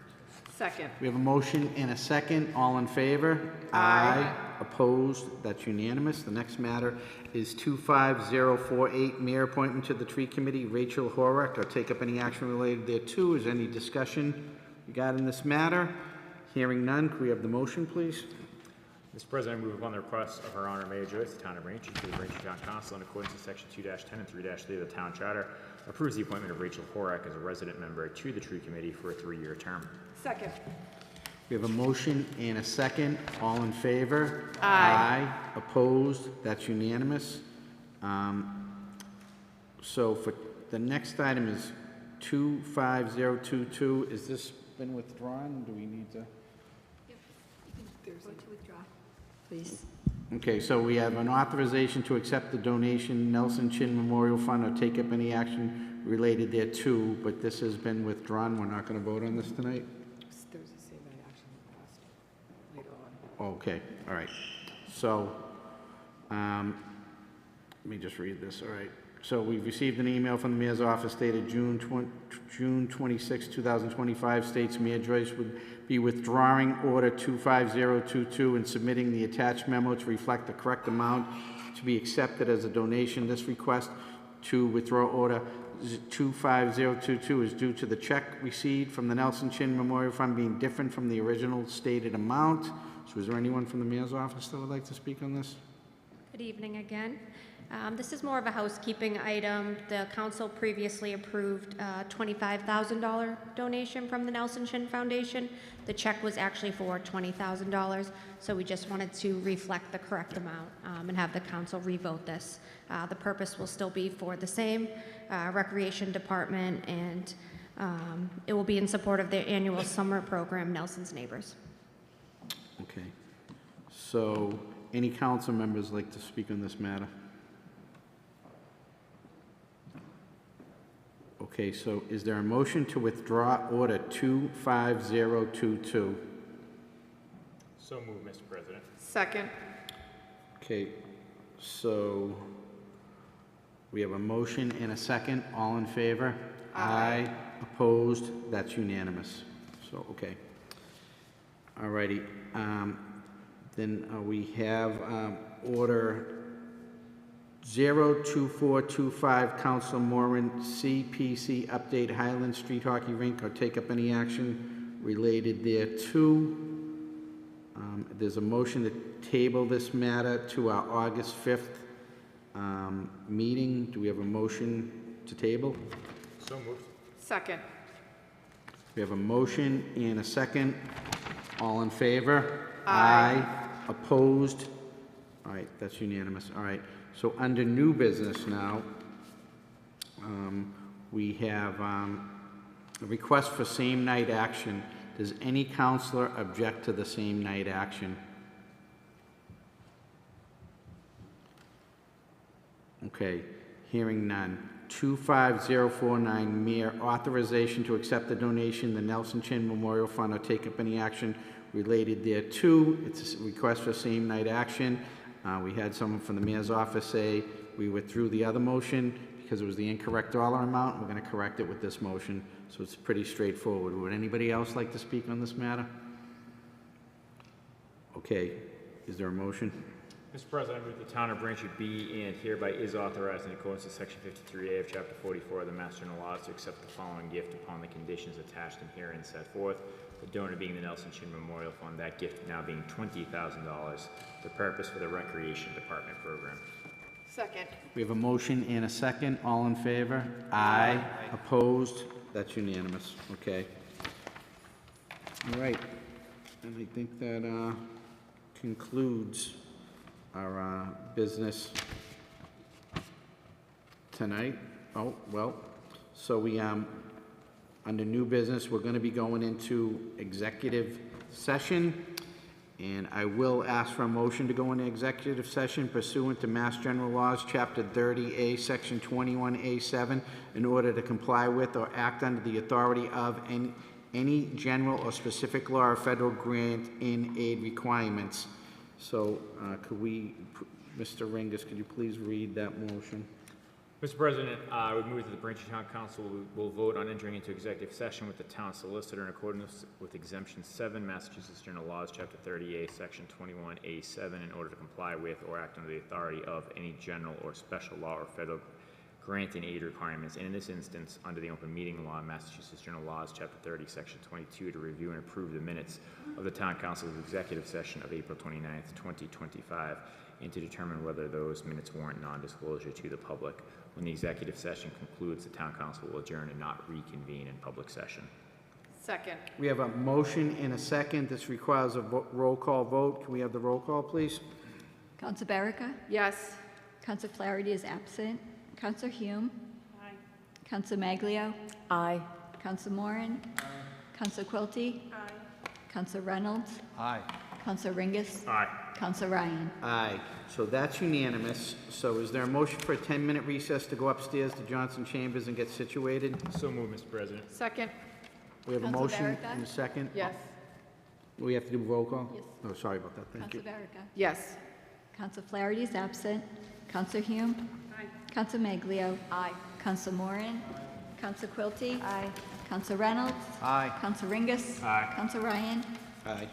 Second. We have a motion and a second. All in favor? Aye. Opposed? That's unanimous. The next matter is 25048, mayor appointment to the Tree Committee, Rachel Horrocks, or take up any action related thereto. Is any discussion regarding this matter? Hearing none, could we have the motion, please? Mr. President, I move upon the request of Her Honor Mayor Joyce, the Town of Braintree, to the Braintree Town Council in accordance with Section 2-10 and 3-3 of the Town Charter approves the appointment of Rachel Horrocks as a resident member to the Tree Committee for a three-year term. Second. We have a motion and a second. All in favor? Aye. Opposed? That's unanimous. So for the next item is 25022. Is this been withdrawn? Do we need to? Vote to withdraw, please. Okay, so we have an authorization to accept the donation, Nelson Chin Memorial Fund, or take up any action related thereto, but this has been withdrawn. We're not going to vote on this tonight? There's a save that action passed later on. Okay, all right. So, let me just read this, all right. So we've received an email from the mayor's office dated June 26, 2025, states Mayor Joyce would be withdrawing order 25022 and submitting the attached memo to reflect the correct amount to be accepted as a donation. This request to withdraw order 25022 is due to the check received from the Nelson Chin Memorial Fund being different from the original stated amount. So is there anyone from the mayor's office that would like to speak on this? Good evening again. This is more of a housekeeping item. The council previously approved a $25,000 donation from the Nelson Chin Foundation. The check was actually for $20,000, so we just wanted to reflect the correct amount and have the council revote this. The purpose will still be for the same Recreation Department, and it will be in support of their annual summer program, Nelson's Neighbors. Okay. So any council members like to speak on this matter? Okay, so is there a motion to withdraw order 25022? So moved, Mr. President. Second. Okay, so we have a motion and a second. All in favor? Aye. Opposed? That's unanimous. So, okay. All righty. Then we have order 02425, Council Moran, CPC update Highland Street Hockey Rink, or take up any action related thereto. There's a motion to table this matter to our August 5th meeting. Do we have a motion to table? So moved. Second. We have a motion and a second. All in favor? Aye. Opposed? All right, that's unanimous. All right. So under new business now, we have a request for same-night action. Does any counselor object to the same-night action? Okay, hearing none. 25049, mere authorization to accept the donation, the Nelson Chin Memorial Fund, or take up any action related thereto. It's a request for same-night action. We had someone from the mayor's office say we withdrew the other motion because it was the incorrect dollar amount. We're going to correct it with this motion, so it's pretty straightforward. Would anybody else like to speak on this matter? Okay, is there a motion? Mr. President, I move the town of Braintree be and hereby is authorized in accordance with Section 53A of Chapter 44 of the Mass General Laws to accept the following gift upon the conditions attached and herein set forth. The donor being the Nelson Chin Memorial Fund, that gift now being $20,000, the purpose for the Recreation Department program. Second. We have a motion and a second. All in favor? Aye. Opposed? That's unanimous. Okay. All right. And I think that concludes our business tonight. Oh, well, so we, under new business, we're going to be going into executive session. And I will ask for a motion to go into executive session pursuant to Mass General Laws, Chapter 30A, Section 21A7, in order to comply with or act under the authority of any general or specific law or federal grant in aid requirements. So could we, Mr. Ringus, could you please read that motion? Mr. President, I would move that the Braintree Town Council will vote on entering into executive session with the town solicitor in accordance with Exemption 7, Massachusetts General Laws, Chapter 30A, Section 21A7, in order to comply with or act under the authority of any general or special law or federal grant and aid requirements, and in this instance, under the Open Meeting Law, Massachusetts General Laws, Chapter 30, Section 22, to review and approve the minutes of the Town Council's executive session of April 29th, 2025, and to determine whether those minutes warrant non-disclosure to the public. When the executive session concludes, the Town Council will adjourn and not reconvene in public session. Second. We have a motion and a second. This requires a roll call vote. Can we have the roll call, please? Counsel Baraka? Yes. Counsel Flaherty is absent. Counsel Hume? Aye. Counsel Maglio? Aye. Counsel Moran? Aye. Counsel Quilty? Aye. Counsel Reynolds? Aye. Counsel Ringus? Aye. Counsel Ryan? Aye. So that's unanimous. So is there a motion for a 10-minute recess to go upstairs to Johnson Chambers and get situated? So moved, Mr. President. Second. We have a Counsel motion Baraka? and a second. Yes. We have to do a roll call? Yes. Oh, sorry about that. Thank Counsel you. Baraka? Yes. Counsel Flaherty is absent. Counsel Hume? Aye. Counsel Maglio? Aye. Counsel Moran? Counsel Quilty? Aye. Counsel Reynolds? Aye. Counsel Ringus? Aye. Counsel Ryan? Aye.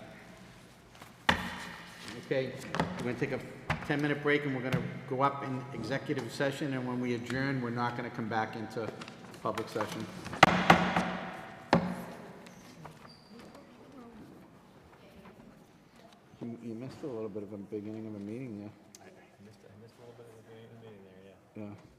Okay, we're going to take a 10-minute break, and we're going to go up in executive session, and when we adjourn, we're not going to come back into public session. You missed a little bit of a beginning of a meeting there. I missed a little bit of the beginning of the meeting there, yeah. Yeah.